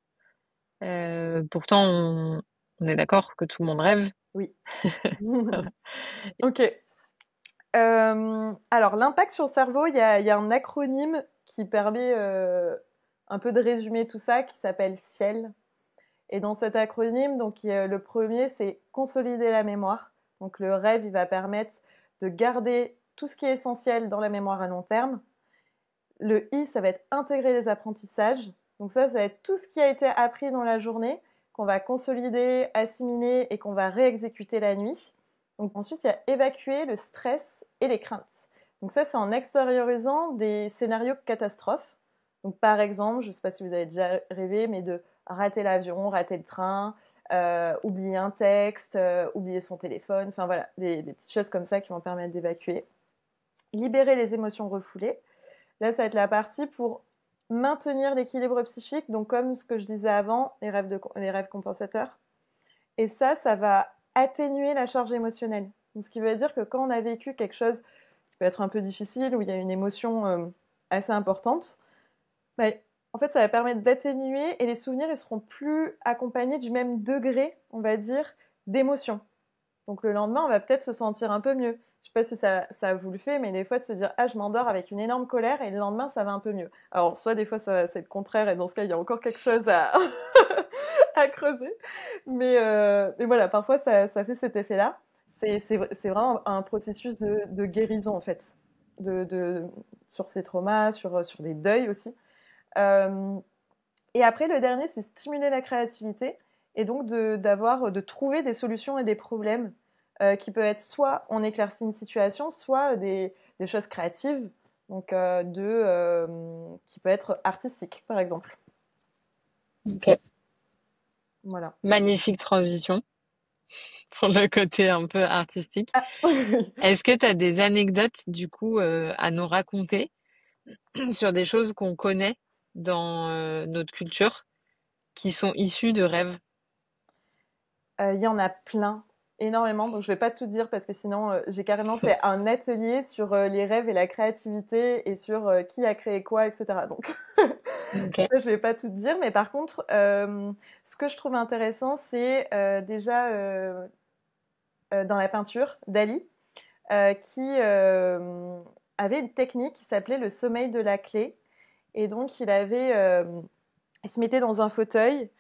[SPEAKER 1] Pourtant on est d'accord que tout le monde rêve.
[SPEAKER 2] Oui. Ok. Alors, l'impact sur le cerveau, il y a un acronyme qui permet un peu de résumer tout ça, qui s'appelle CIEL. Et dans cet acronyme, donc, le premier, c'est consolider la mémoire. Donc, le rêve, il va permettre de garder tout ce qui est essentiel dans la mémoire à long terme. Le I, ça va être intégrer les apprentissages. Donc ça va être tout ce qui a été appris dans la journée, qu'on va consolider, assimiler et qu'on va réexécuter la nuit. Donc ensuite, il y a évacuer le stress et les craintes. Donc ça, c'est en extériorisant des scénarios catastrophes. Donc par exemple, je ne sais pas si vous avez déjà rêvé, mais de rater l'avion, rater le train, oublier un texte, oublier son téléphone, enfin voilà, des petites choses comme ça qui vont permettre d'évacuer. libérer les émotions refoulées. Là, ça va être la partie pour maintenir l'équilibre psychique, donc comme ce que je disais avant, les rêves compensateurs. Et ça va atténuer la charge émotionnelle. Donc, ce qui veut dire que quand on a vécu quelque chose qui peut être un peu difficile, où il y a une émotion assez importante, bah, en fait, ça va permettre d'atténuer et les souvenirs ils seront plus accompagnés du même degré, on va dire, d'émotion. Donc le lendemain, on va peut-être se sentir un peu mieux. Je sais pas si ça vous le fait, mais des fois de se dire ah je m'endors avec une énorme colère et le lendemain ça va un peu mieux. Alors soit des fois c'est le contraire et dans ce cas il y a encore quelque chose à à creuser. Mais voilà, parfois ça fait cet effet-là. C'est vraiment un processus de guérison en fait, de sur ces traumas, sur des deuils aussi. Euh, et après, le dernier, c'est stimuler la créativité et donc de trouver des solutions et des problèmes qui peuvent être soit on éclaircit une situation, soit des choses créatives, donc qui peut être artistique, par exemple.
[SPEAKER 1] Ok.
[SPEAKER 2] Voilà.
[SPEAKER 1] Magnifique transition pour le côté un peu artistique.
[SPEAKER 2] Ah,
[SPEAKER 1] Est-ce que tu as des anecdotes du coup à nous raconter sur des choses qu'on connaît dans notre culture qui sont issues de rêves?
[SPEAKER 2] il y en a plein, énormément. Donc je vais pas tout dire parce que sinon j'ai carrément fait un atelier sur les rêves et la créativité et sur qui a créé quoi, etc. Donc
[SPEAKER 1] Ok.
[SPEAKER 2] ça, je vais pas tout dire, mais par contre, ce que je trouve intéressant, c'est déjà dans la peinture, Dali, qui avait une technique qui s'appelait le sommeil de la clé. Et donc, il se mettait dans un fauteuil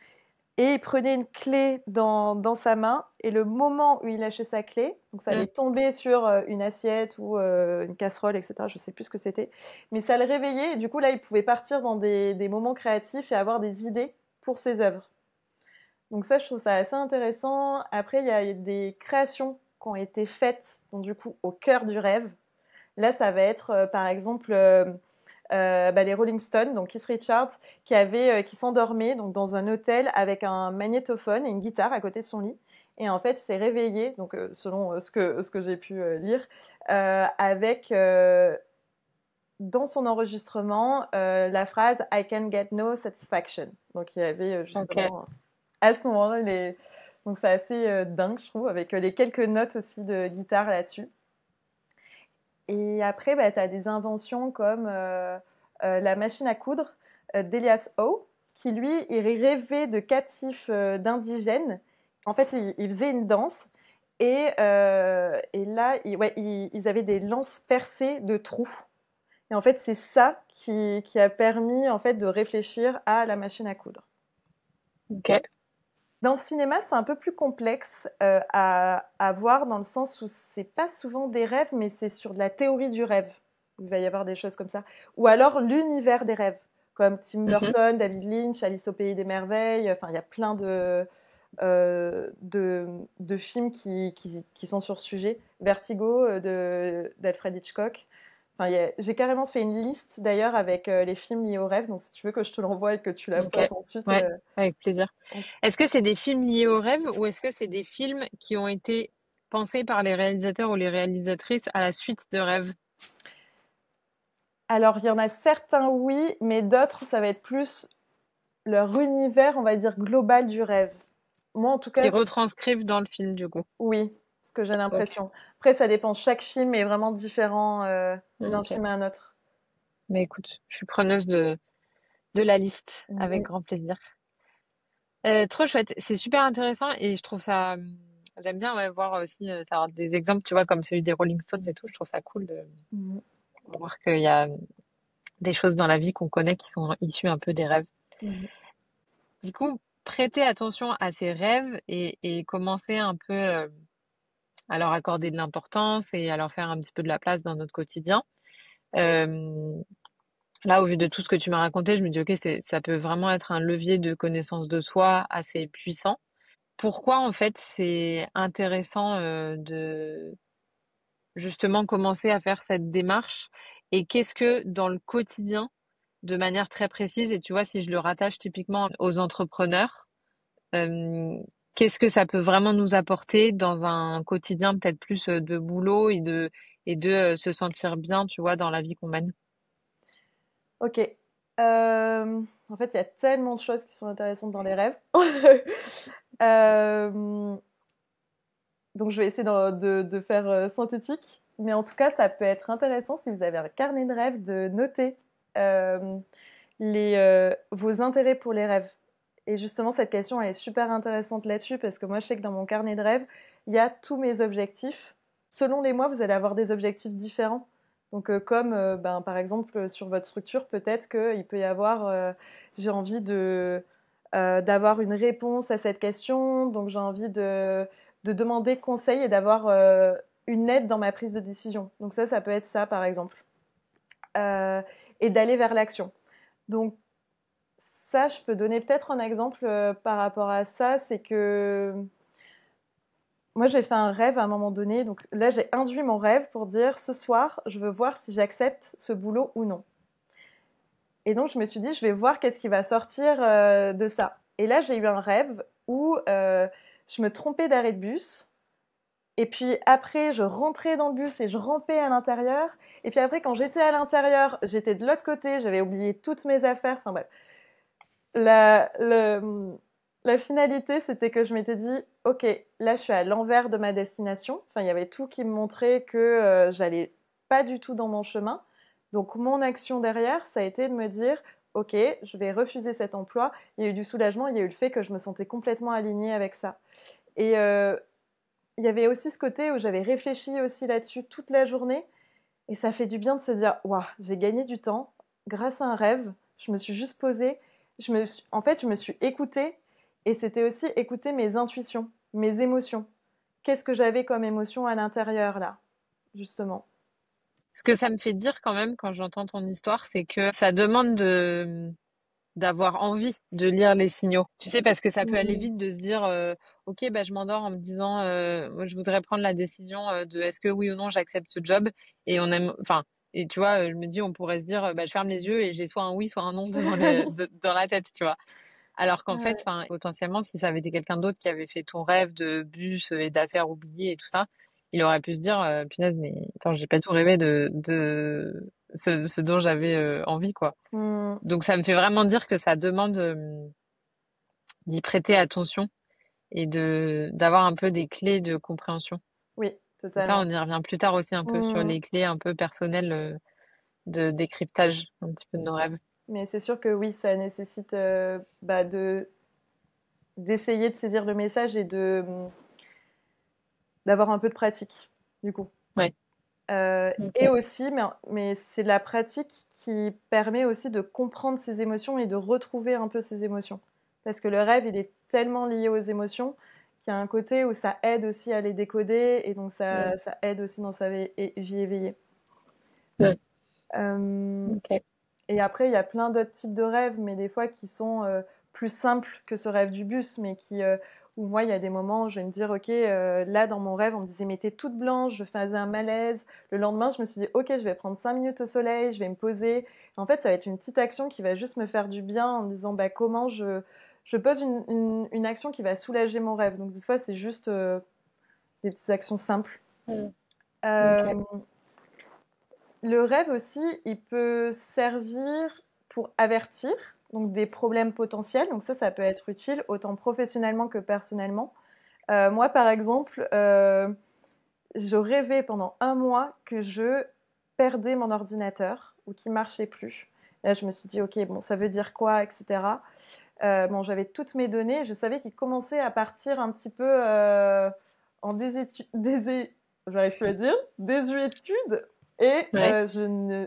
[SPEAKER 2] et il prenait une clé dans sa main. Et le moment où il lâchait sa clé, donc ça
[SPEAKER 1] Mm.
[SPEAKER 2] allait tomber sur une assiette ou une casserole, etc. Je sais plus ce que c'était. Mais ça le réveillait. Et du coup, là, il pouvait partir dans des moments créatifs et avoir des idées pour ses œuvres. Donc ça, je trouve ça assez intéressant. Après, il y a des créations qui ont été faites, donc du coup, au cœur du rêve. Là, ça va être, par exemple, les Rolling Stones, donc Keith Richards, qui s'endormait donc dans un hôtel avec un magnétophone et une guitare à côté de son lit. Et en fait, il s'est réveillé, donc selon ce que j'ai pu lire, avec dans son enregistrement la phrase I can get no satisfaction. Donc il y avait
[SPEAKER 1] Ok.
[SPEAKER 2] justement à ce moment-là donc c'est assez dingue, je trouve, avec les quelques notes aussi de guitare là-dessus. Et après, bah, tu as des inventions comme la machine à coudre d'Elias Howe, qui lui, il rêvait de captifs d'indigènes. En fait, il faisait une danse et là, ils avaient des lances percées de trous. Et en fait, c'est ça qui a permis en fait de réfléchir à la machine à coudre.
[SPEAKER 1] Ok.
[SPEAKER 2] Dans le cinéma, c'est un peu plus complexe à voir dans le sens où c'est pas souvent des rêves, mais c'est sur de la théorie du rêve. Il va y avoir des choses comme ça. Ou alors l'univers des rêves, comme Tim
[SPEAKER 1] Mhm.
[SPEAKER 2] Burton, David Lynch, Alice au pays des merveilles. Enfin, il y a plein de films qui sont sur ce sujet. Vertigo d'Alfred Hitchcock. Enfin, j'ai carrément fait une liste d'ailleurs avec les films liés aux rêves. Donc, si tu veux que je te l'envoie et que tu la
[SPEAKER 1] Ok.
[SPEAKER 2] poses ensuite.
[SPEAKER 1] Ouais, avec plaisir.
[SPEAKER 2] En-
[SPEAKER 1] Est-ce que c'est des films liés au rêve ou est-ce que c'est des films qui ont été pensés par les réalisateurs ou les réalisatrices à la suite de rêves
[SPEAKER 2] Alors, il y en a certains, oui, mais d'autres, ça va être plus leur univers, on va dire, global du rêve. Moi, en tout
[SPEAKER 1] qui
[SPEAKER 2] cas,
[SPEAKER 1] retranscrivent dans le film du coup?
[SPEAKER 2] oui, ce que j'ai
[SPEAKER 1] Ok.
[SPEAKER 2] l'impression. Après, ça dépend. Chaque film est vraiment différent d'un
[SPEAKER 1] Ok.
[SPEAKER 2] film à un autre.
[SPEAKER 1] Mais écoute, je suis preneuse de la liste avec
[SPEAKER 2] Oui.
[SPEAKER 1] grand plaisir. Trop chouette, c'est super intéressant et je trouve ça, j'aime bien ouais, voir aussi avoir des exemples, tu vois, comme celui des Rolling Stones et tout. Je trouve ça cool de
[SPEAKER 2] Mhm.
[SPEAKER 1] voir qu'il y a des choses dans la vie qu'on connaît qui sont issues un peu des rêves.
[SPEAKER 2] Mhm.
[SPEAKER 1] Du coup, prêter attention à ces rêves et commencer un peu à leur accorder de l'importance et à leur faire un petit peu de la place dans notre quotidien. Euh, Là, au vu de tout ce que tu m'as raconté, je me dis, ok, ça peut vraiment être un levier de connaissance de soi assez puissant. Pourquoi, en fait, c'est intéressant de justement commencer à faire cette démarche et qu'est-ce que dans le quotidien, de manière très précise, et tu vois, si je le rattache typiquement aux entrepreneurs, euh, qu'est-ce que ça peut vraiment nous apporter dans un quotidien peut-être plus de boulot et de se sentir bien, tu vois, dans la vie qu'on mène.
[SPEAKER 2] Ok. En fait, il y a tellement de choses qui sont intéressantes dans les rêves. Euh, donc, je vais essayer de faire synthétique. Mais en tout cas, ça peut être intéressant si vous avez un carnet de rêves de noter euh, vos intérêts pour les rêves. Et justement, cette question, elle est super intéressante là-dessus parce que moi, je sais que dans mon carnet de rêves, il y a tous mes objectifs. Selon les mois, vous allez avoir des objectifs différents. Donc, comme par exemple sur votre structure, peut-être qu'il peut y avoir, j'ai envie d'avoir une réponse à cette question, donc j'ai envie de demander conseil et d'avoir une aide dans ma prise de décision. Donc ça peut être ça, par exemple. Et d'aller vers l'action. Donc, ça, je peux donner peut-être un exemple par rapport à ça, c'est que moi, j'ai fait un rêve à un moment donné. Donc là, j'ai induit mon rêve pour dire ce soir, je veux voir si j'accepte ce boulot ou non. Et donc, je me suis dit, je vais voir qu'est-ce qui va sortir de ça. Et là, j'ai eu un rêve où je me trompais d'arrêt de bus. Et puis après, je rentrais dans le bus et je rampais à l'intérieur. Et puis après, quand j'étais à l'intérieur, j'étais de l'autre côté, j'avais oublié toutes mes affaires. Enfin bref, la, le- la finalité, c'était que je m'étais dit, ok, là, je suis à l'envers de ma destination. Enfin, il y avait tout qui me montrait que j'allais pas du tout dans mon chemin. Donc, mon action derrière, ça a été de me dire, ok, je vais refuser cet emploi. Il y a eu du soulagement, il y a eu le fait que je me sentais complètement alignée avec ça. Et il y avait aussi ce côté où j'avais réfléchi aussi là-dessus toute la journée. Et ça fait du bien de se dire, waouh, j'ai gagné du temps grâce à un rêve. Je me suis juste posée. En fait, je me suis écoutée. Et c'était aussi écouter mes intuitions, mes émotions. Qu'est-ce que j'avais comme émotion à l'intérieur, là, justement.
[SPEAKER 1] Ce que ça me fait dire quand même quand j'entends ton histoire, c'est que ça demande d'avoir envie de lire les signaux. Tu sais, parce que ça peut aller
[SPEAKER 2] Mm.
[SPEAKER 1] vite de se dire, ok, bah, je m'endors en me disant, moi, je voudrais prendre la décision de est-ce que oui ou non j'accepte ce job. Et on aime, enfin, et tu vois, je me dis, on pourrait se dire, bah, je ferme les yeux et j'ai soit un oui, soit un non dans la tête, tu vois. Alors qu'en fait,
[SPEAKER 2] Ouais.
[SPEAKER 1] enfin, potentiellement, si ça avait été quelqu'un d'autre qui avait fait ton rêve de bus et d'affaires oubliées et tout ça, il aurait pu se dire, punaise, mais attends, j'ai pas tout rêvé de ce dont j'avais envie, quoi.
[SPEAKER 2] Mm.
[SPEAKER 1] Donc ça me fait vraiment dire que ça demande d'y prêter attention et de d'avoir un peu des clés de compréhension.
[SPEAKER 2] Oui,
[SPEAKER 1] Et ça,
[SPEAKER 2] totalement.
[SPEAKER 1] on y revient plus tard aussi un peu sur
[SPEAKER 2] Mm.
[SPEAKER 1] les clés un peu personnelles de décryptage un petit peu de nos rêves.
[SPEAKER 2] Mais c'est sûr que oui, ça nécessite d'essayer de saisir le message et d'avoir un peu de pratique, du coup.
[SPEAKER 1] Ouais.
[SPEAKER 2] Et
[SPEAKER 1] Ok.
[SPEAKER 2] aussi, mais c'est la pratique qui permet aussi de comprendre ses émotions et de retrouver un peu ses émotions. Parce que le rêve, il est tellement lié aux émotions qu'il y a un côté où ça aide aussi à les décoder et donc
[SPEAKER 1] Mm.
[SPEAKER 2] ça aide aussi dans sa vie éveillée.
[SPEAKER 1] Ouais.
[SPEAKER 2] Euh,
[SPEAKER 1] Ok.
[SPEAKER 2] et après, il y a plein d'autres types de rêves, mais des fois qui sont plus simples que ce rêve du bus, mais où moi, il y a des moments où je vais me dire, ok, là, dans mon rêve, on me disait, mais t'es toute blanche, je faisais un malaise. Le lendemain, je me suis dit, ok, je vais prendre 5 minutes au soleil, je vais me poser. Et en fait, ça va être une petite action qui va juste me faire du bien en me disant, bah, comment je pose une action qui va soulager mon rêve. Donc, des fois, c'est juste des petites actions simples.
[SPEAKER 1] Mm. Ok.
[SPEAKER 2] Euh, le rêve aussi, il peut servir pour avertir donc des problèmes potentiels. Donc ça peut être utile autant professionnellement que personnellement. Moi, par exemple, je rêvais pendant un mois que je perdais mon ordinateur ou qu'il marchait plus. Là, je me suis dit, ok, bon, ça veut dire quoi, etc. Bon, j'avais toutes mes données. Je savais qu'il commençait à partir un petit peu en j'arrive plus à dire, désuétude. Et
[SPEAKER 1] Ouais.
[SPEAKER 2] en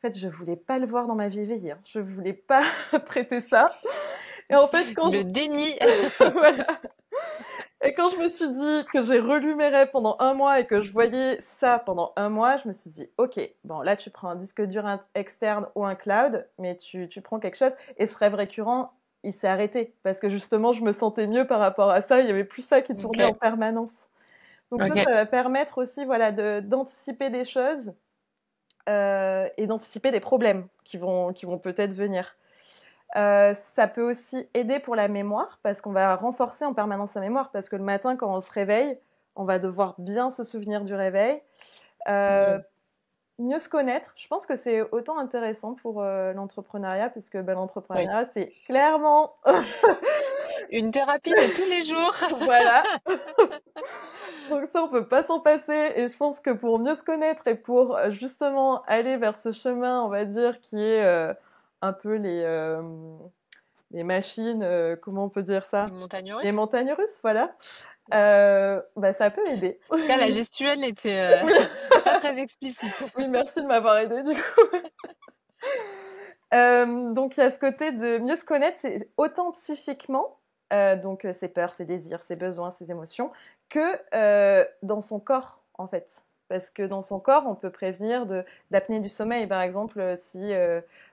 [SPEAKER 2] fait, je voulais pas le voir dans ma vie éveillée. Hein. Je voulais pas traiter ça. Et en fait,
[SPEAKER 1] Le déni.
[SPEAKER 2] voilà. Et quand je me suis dit que j'ai relu mes rêves pendant un mois et que je voyais ça pendant un mois, je me suis dit, ok, bon, là, tu prends un disque dur externe ou un cloud, mais tu prends quelque chose. Et ce rêve récurrent, il s'est arrêté parce que justement, je me sentais mieux par rapport à ça. Il y avait plus ça qui tournait en
[SPEAKER 1] Ok.
[SPEAKER 2] permanence. Donc ça
[SPEAKER 1] Ok.
[SPEAKER 2] va permettre aussi, voilà, d'anticiper des choses et d'anticiper des problèmes qui vont peut-être venir. Ça peut aussi aider pour la mémoire parce qu'on va renforcer en permanence sa mémoire parce que le matin quand on se réveille, on va devoir bien se souvenir du réveil. Euh,
[SPEAKER 1] Mm.
[SPEAKER 2] Mieux se connaître, je pense que c'est autant intéressant pour l'entrepreneuriat, puisque bah,
[SPEAKER 1] Oui.
[SPEAKER 2] l'entrepreneuriat, c'est clairement,
[SPEAKER 1] Une thérapie de tous les jours.
[SPEAKER 2] voilà, donc ça, on peut pas s'en passer. Et je pense que pour mieux se connaître et pour justement aller vers ce chemin, on va dire, qui est un peu les machines, comment on peut dire
[SPEAKER 1] Les
[SPEAKER 2] ça?
[SPEAKER 1] montagnes
[SPEAKER 2] Les
[SPEAKER 1] russes.
[SPEAKER 2] montagnes russes, voilà. Bah, ça peut aider.
[SPEAKER 1] En tout cas, la gestuelle n'était
[SPEAKER 2] Oui,
[SPEAKER 1] pas très explicite.
[SPEAKER 2] oui, merci de m'avoir aidé du coup. Donc il y a ce côté de mieux se connaître, c'est autant psychiquement, donc ses peurs, ses désirs, ses besoins, ses émotions, que dans son corps en fait. Parce que dans son corps, on peut prévenir d'apnée du sommeil, par exemple, si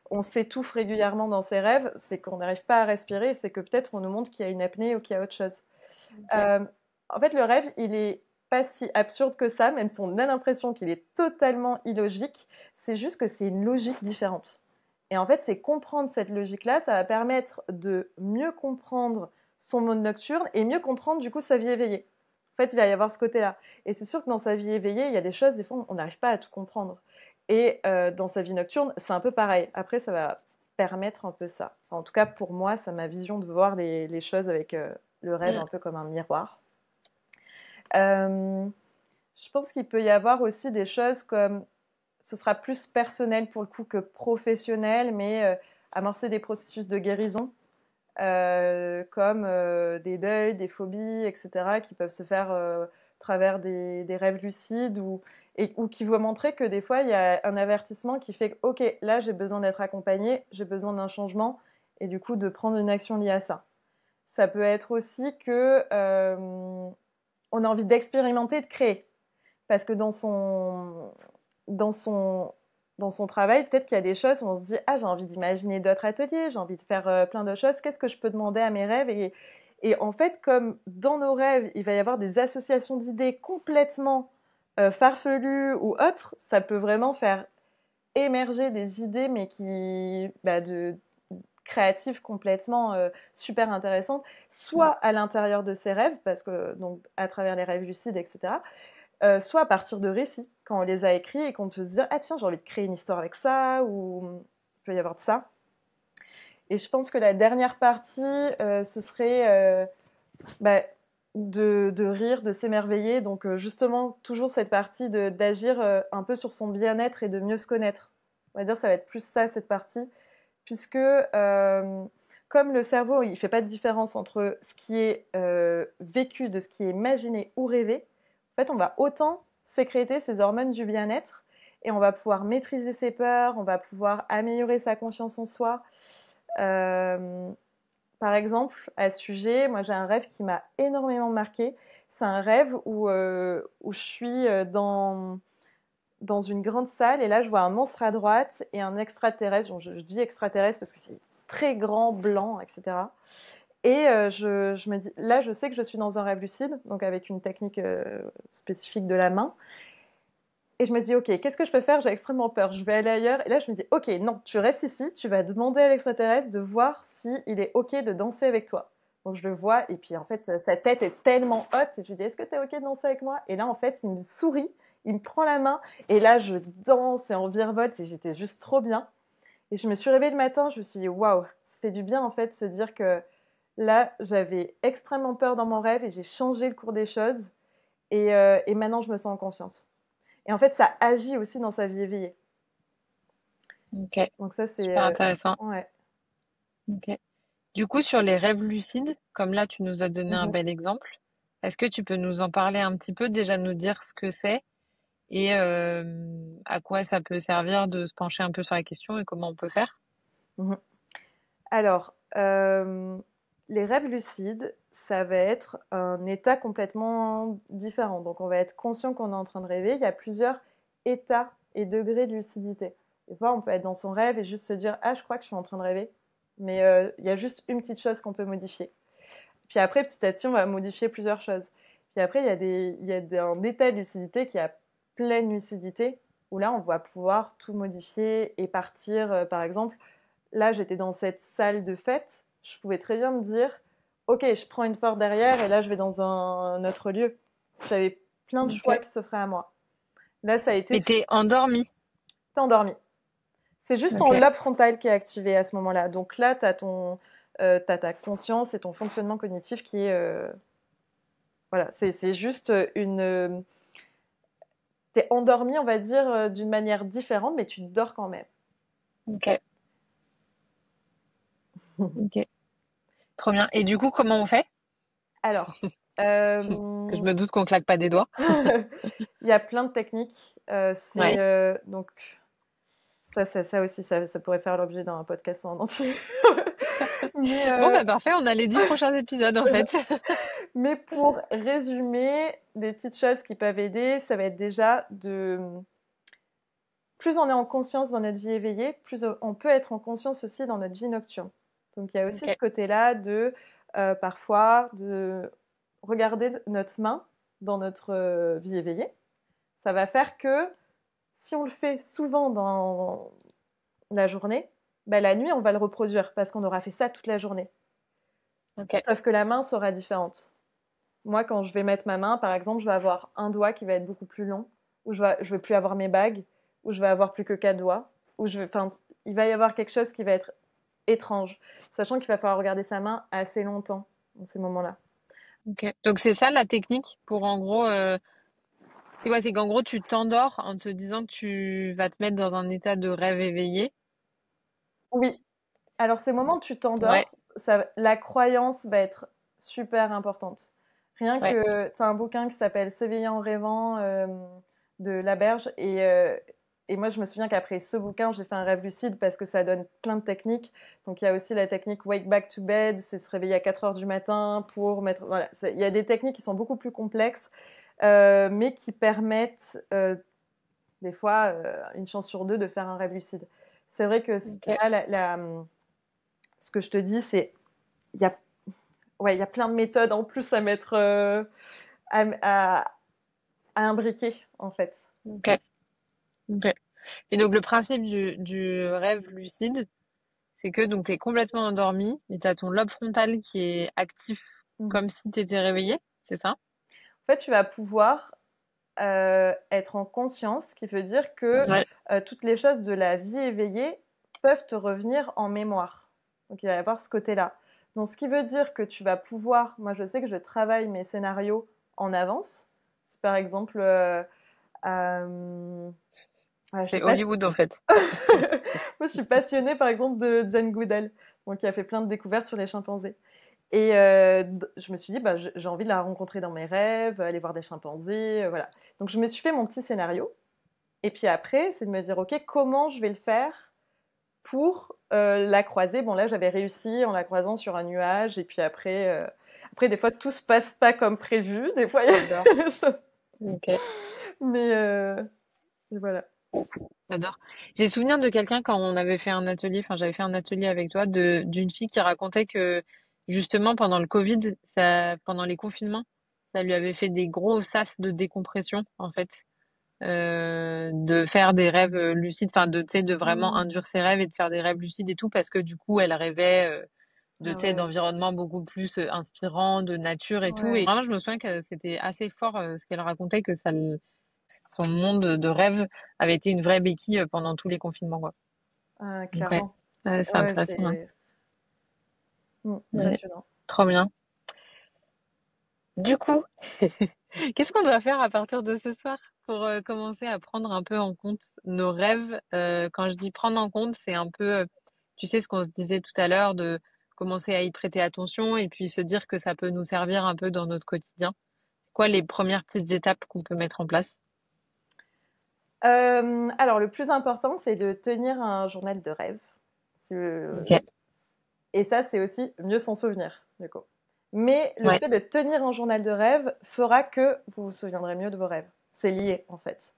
[SPEAKER 2] on s'étouffe régulièrement dans ses rêves, c'est qu'on n'arrive pas à respirer, c'est que peut-être on nous montre qu'il y a une apnée ou qu'il y a autre chose.
[SPEAKER 1] Ok.
[SPEAKER 2] Euh, En fait, le rêve, il est pas si absurde que ça, même si on a l'impression qu'il est totalement illogique, c'est juste que c'est une logique différente. Et en fait, c'est comprendre cette logique-là, ça va permettre de mieux comprendre son mode nocturne et mieux comprendre du coup sa vie éveillée. En fait, il va y avoir ce côté-là. Et c'est sûr que dans sa vie éveillée, il y a des choses, des fois, on n'arrive pas à tout comprendre. Et dans sa vie nocturne, c'est un peu pareil. Après, ça va permettre un peu ça. Enfin, en tout cas, pour moi, c'est ma vision de voir les choses avec le rêve
[SPEAKER 1] Mm.
[SPEAKER 2] un peu comme un miroir. Euh, je pense qu'il peut y avoir aussi des choses comme ce sera plus personnel pour le coup que professionnel, mais amorcer des processus de guérison, comme des deuils, des phobies, etc., qui peuvent se faire à travers des rêves lucides ou qui vont montrer que des fois, il y a un avertissement qui fait que, OK, là, j'ai besoin d'être accompagné, j'ai besoin d'un changement, et du coup, de prendre une action liée à ça. Ça peut être aussi que on a envie d'expérimenter, de créer. Parce que dans son, dans son travail, peut-être qu'il y a des choses où on se dit ah, j'ai envie d'imaginer d'autres ateliers, j'ai envie de faire plein de choses, qu'est-ce que je peux demander à mes rêves et en fait, comme dans nos rêves, il va y avoir des associations d'idées complètement farfelues ou autres, ça peut vraiment faire émerger des idées, mais qui, créatives complètement super intéressantes, soit à l'intérieur de ses rêves, parce que donc à travers les rêves lucides, etc., soit à partir de récits, quand on les a écrits et qu'on peut se dire ah tiens, j'ai envie de créer une histoire avec ça, ou il peut y avoir de ça. Et je pense que la dernière partie, ce serait bah, de rire, de s'émerveiller. Donc justement, toujours cette partie d'agir un peu sur son bien-être et de mieux se connaître. On va dire ça va être plus ça, cette partie, puisque comme le cerveau, il ne fait pas de différence entre ce qui est vécu, de ce qui est imaginé ou rêvé, en fait, on va autant sécréter ces hormones du bien-être et on va pouvoir maîtriser ses peurs, on va pouvoir améliorer sa confiance en soi. Euh, Par exemple, à ce sujet, moi j'ai un rêve qui m'a énormément marqué. C'est un rêve où je suis dans une grande salle et là je vois un monstre à droite et un extraterrestre. Donc, je dis extraterrestre parce que c'est très grand, blanc, etc. Et je me dis, là je sais que je suis dans un rêve lucide, donc avec une technique spécifique de la main. Et je me dis, ok, qu'est-ce que je peux faire? J'ai extrêmement peur, je vais aller ailleurs. Et là je me dis, ok, non, tu restes ici, tu vas demander à l'extraterrestre de voir s'il est ok de danser avec toi. Donc je le vois, et puis en fait, sa tête est tellement haute, et je lui dis, est-ce que tu es ok de danser avec moi? Et là, en fait, il me sourit, il me prend la main, et là, je danse et on virevolte, et j'étais juste trop bien. Et je me suis réveillée le matin, je me suis dit, waouh, ça fait du bien, en fait, de se dire que là, j'avais extrêmement peur dans mon rêve, et j'ai changé le cours des choses, et maintenant, je me sens en confiance. Et en fait, ça agit aussi dans sa vie éveillée.
[SPEAKER 1] Ok,
[SPEAKER 2] Donc ça, c'est...
[SPEAKER 1] super intéressant.
[SPEAKER 2] ouais.
[SPEAKER 1] Ok. Du coup, sur les rêves lucides, comme là, tu nous as donné un
[SPEAKER 2] Mhm.
[SPEAKER 1] bel exemple, est-ce que tu peux nous en parler un petit peu, déjà nous dire ce que c'est et à quoi ça peut servir de se pencher un peu sur la question et comment on peut faire?
[SPEAKER 2] Mhm. Alors, les rêves lucides, ça va être un état complètement différent. Donc, on va être conscient qu'on est en train de rêver. Il y a plusieurs états et degrés de lucidité. Des fois, on peut être dans son rêve et juste se dire, ah, je crois que je suis en train de rêver. Mais il y a juste une petite chose qu'on peut modifier. Puis après, petit à petit, on va modifier plusieurs choses. Puis après, un état de lucidité qui a pleine lucidité, où là, on va pouvoir tout modifier et partir. Par exemple, là, j'étais dans cette salle de fête, je pouvais très bien me dire, ok, je prends une porte derrière et là, je vais dans un autre lieu. J'avais plein de
[SPEAKER 1] Ok.
[SPEAKER 2] choix qui s'offraient à moi. Là, ça a été,
[SPEAKER 1] Mais t'es endormi.
[SPEAKER 2] t'es endormi. C'est juste ton
[SPEAKER 1] Ok.
[SPEAKER 2] lobe frontal qui est activé à ce moment-là. Donc là, t'as ta conscience et ton fonctionnement cognitif qui est, voilà, c'est juste t'es endormi, on va dire, d'une manière différente, mais tu dors quand même.
[SPEAKER 1] Ok. Ok. Trop bien. Et du coup, comment on fait?
[SPEAKER 2] Alors,
[SPEAKER 1] Que je me doute qu'on claque pas des doigts.
[SPEAKER 2] il y a plein de techniques.
[SPEAKER 1] Ouais.
[SPEAKER 2] Donc, ça aussi, ça pourrait faire l'objet d'un podcast en entier. Mais,
[SPEAKER 1] Bon, bah parfait, on a les 10 prochains épisodes en fait.
[SPEAKER 2] mais pour résumer, des petites choses qui peuvent aider, ça va être déjà de... Plus on est en conscience dans notre vie éveillée, plus on peut être en conscience aussi dans notre vie nocturne. Donc il y a aussi
[SPEAKER 1] Ok.
[SPEAKER 2] ce côté-là de parfois de regarder notre main dans notre vie éveillée. Ça va faire que si on le fait souvent dans la journée, bah, la nuit on va le reproduire parce qu'on aura fait ça toute la journée.
[SPEAKER 1] Ok.
[SPEAKER 2] Sauf que la main sera différente. Moi, quand je vais mettre ma main, par exemple, je vais avoir un doigt qui va être beaucoup plus long, ou je vais plus avoir mes bagues, ou je vais avoir plus que 4 doigts, enfin, il va y avoir quelque chose qui va être étrange, sachant qu'il va falloir regarder sa main assez longtemps dans ces moments-là.
[SPEAKER 1] Ok. Donc c'est ça la technique pour en gros. C'est quoi? C'est qu'en gros tu t'endors en te disant que tu vas te mettre dans un état de rêve éveillé.
[SPEAKER 2] Oui, alors ces moments où tu
[SPEAKER 1] Ouais.
[SPEAKER 2] t'endors, la croyance va être super importante. Rien
[SPEAKER 1] Ouais.
[SPEAKER 2] que tu as un bouquin qui s'appelle S'éveiller en rêvant de Laberge et moi je me souviens qu'après ce bouquin j'ai fait un rêve lucide parce que ça donne plein de techniques. Donc il y a aussi la technique Wake Back to Bed, c'est se réveiller à 4 heures du matin pour mettre... Voilà, il y a des techniques qui sont beaucoup plus complexes mais qui permettent des fois une chance sur deux de faire un rêve lucide. C'est vrai que
[SPEAKER 1] Ok.
[SPEAKER 2] là, ce que je te dis, c'est il y a, ouais, il y a plein de méthodes en plus à mettre à, à, à imbriquer en fait.
[SPEAKER 1] Ok. Ok. Et donc le principe du rêve lucide, c'est que donc t'es complètement endormi, mais t'as ton lobe frontal qui est actif
[SPEAKER 2] Mhm.
[SPEAKER 1] comme si t'étais réveillé, c'est ça?
[SPEAKER 2] En fait, tu vas pouvoir être en conscience, ce qui veut dire que
[SPEAKER 1] Ouais.
[SPEAKER 2] toutes les choses de la vie éveillée peuvent te revenir en mémoire. Donc il va y avoir ce côté-là. Donc ce qui veut dire que tu vas pouvoir, moi je sais que je travaille mes scénarios en avance. Si par exemple, je sais
[SPEAKER 1] C'est
[SPEAKER 2] pas,
[SPEAKER 1] Hollywood en fait.
[SPEAKER 2] moi je suis passionnée par exemple de Jane Goodall, donc qui a fait plein de découvertes sur les chimpanzés. Et je me suis dit, bah, j'ai envie de la rencontrer dans mes rêves, aller voir des chimpanzés, voilà. Donc je me suis fait mon petit scénario. Et puis après, c'est de me dire, ok, comment je vais le faire pour la croiser. Bon, là, j'avais réussi en la croisant sur un nuage. Et puis après des fois, tout se passe pas comme prévu. Des fois, il y
[SPEAKER 1] J'adore.
[SPEAKER 2] a des choses.
[SPEAKER 1] Ok.
[SPEAKER 2] Mais voilà.
[SPEAKER 1] J'adore. J'ai souvenir de quelqu'un quand on avait fait un atelier, enfin j'avais fait un atelier avec toi, d'une fille qui racontait que justement pendant le Covid, pendant les confinements, ça lui avait fait des gros sas de décompression en fait, de faire des rêves lucides, enfin de tu sais de vraiment
[SPEAKER 2] Mmh.
[SPEAKER 1] induire ses rêves et de faire des rêves lucides et tout parce que du coup elle rêvait de
[SPEAKER 2] Ah
[SPEAKER 1] tu sais
[SPEAKER 2] ouais,
[SPEAKER 1] d'environnements beaucoup plus inspirants, de nature et tout et
[SPEAKER 2] ouais.
[SPEAKER 1] vraiment je me souviens que c'était assez fort ce qu'elle racontait que son monde de rêve avait été une vraie béquille pendant tous les confinements, quoi.
[SPEAKER 2] Ah,
[SPEAKER 1] Donc ouais,
[SPEAKER 2] clairement.
[SPEAKER 1] ouais, c'est
[SPEAKER 2] Ouais,
[SPEAKER 1] intéressant, hein.
[SPEAKER 2] c'est
[SPEAKER 1] Ouais,
[SPEAKER 2] passionnant.
[SPEAKER 1] trop bien. Du coup, qu'est-ce qu'on doit faire à partir de ce soir pour commencer à prendre un peu en compte nos rêves? Quand je dis prendre en compte, c'est un peu, tu sais, ce qu'on se disait tout à l'heure, de commencer à y prêter attention et puis se dire que ça peut nous servir un peu dans notre quotidien. Quoi les premières petites étapes qu'on peut mettre en place?
[SPEAKER 2] Alors, le plus important, c'est de tenir un journal de rêve.
[SPEAKER 1] Ok.
[SPEAKER 2] Et ça, c'est aussi mieux s'en souvenir, du coup. Mais le
[SPEAKER 1] Ouais.
[SPEAKER 2] fait de tenir un journal de rêve fera que vous vous souviendrez mieux de vos rêves. C'est lié, en fait.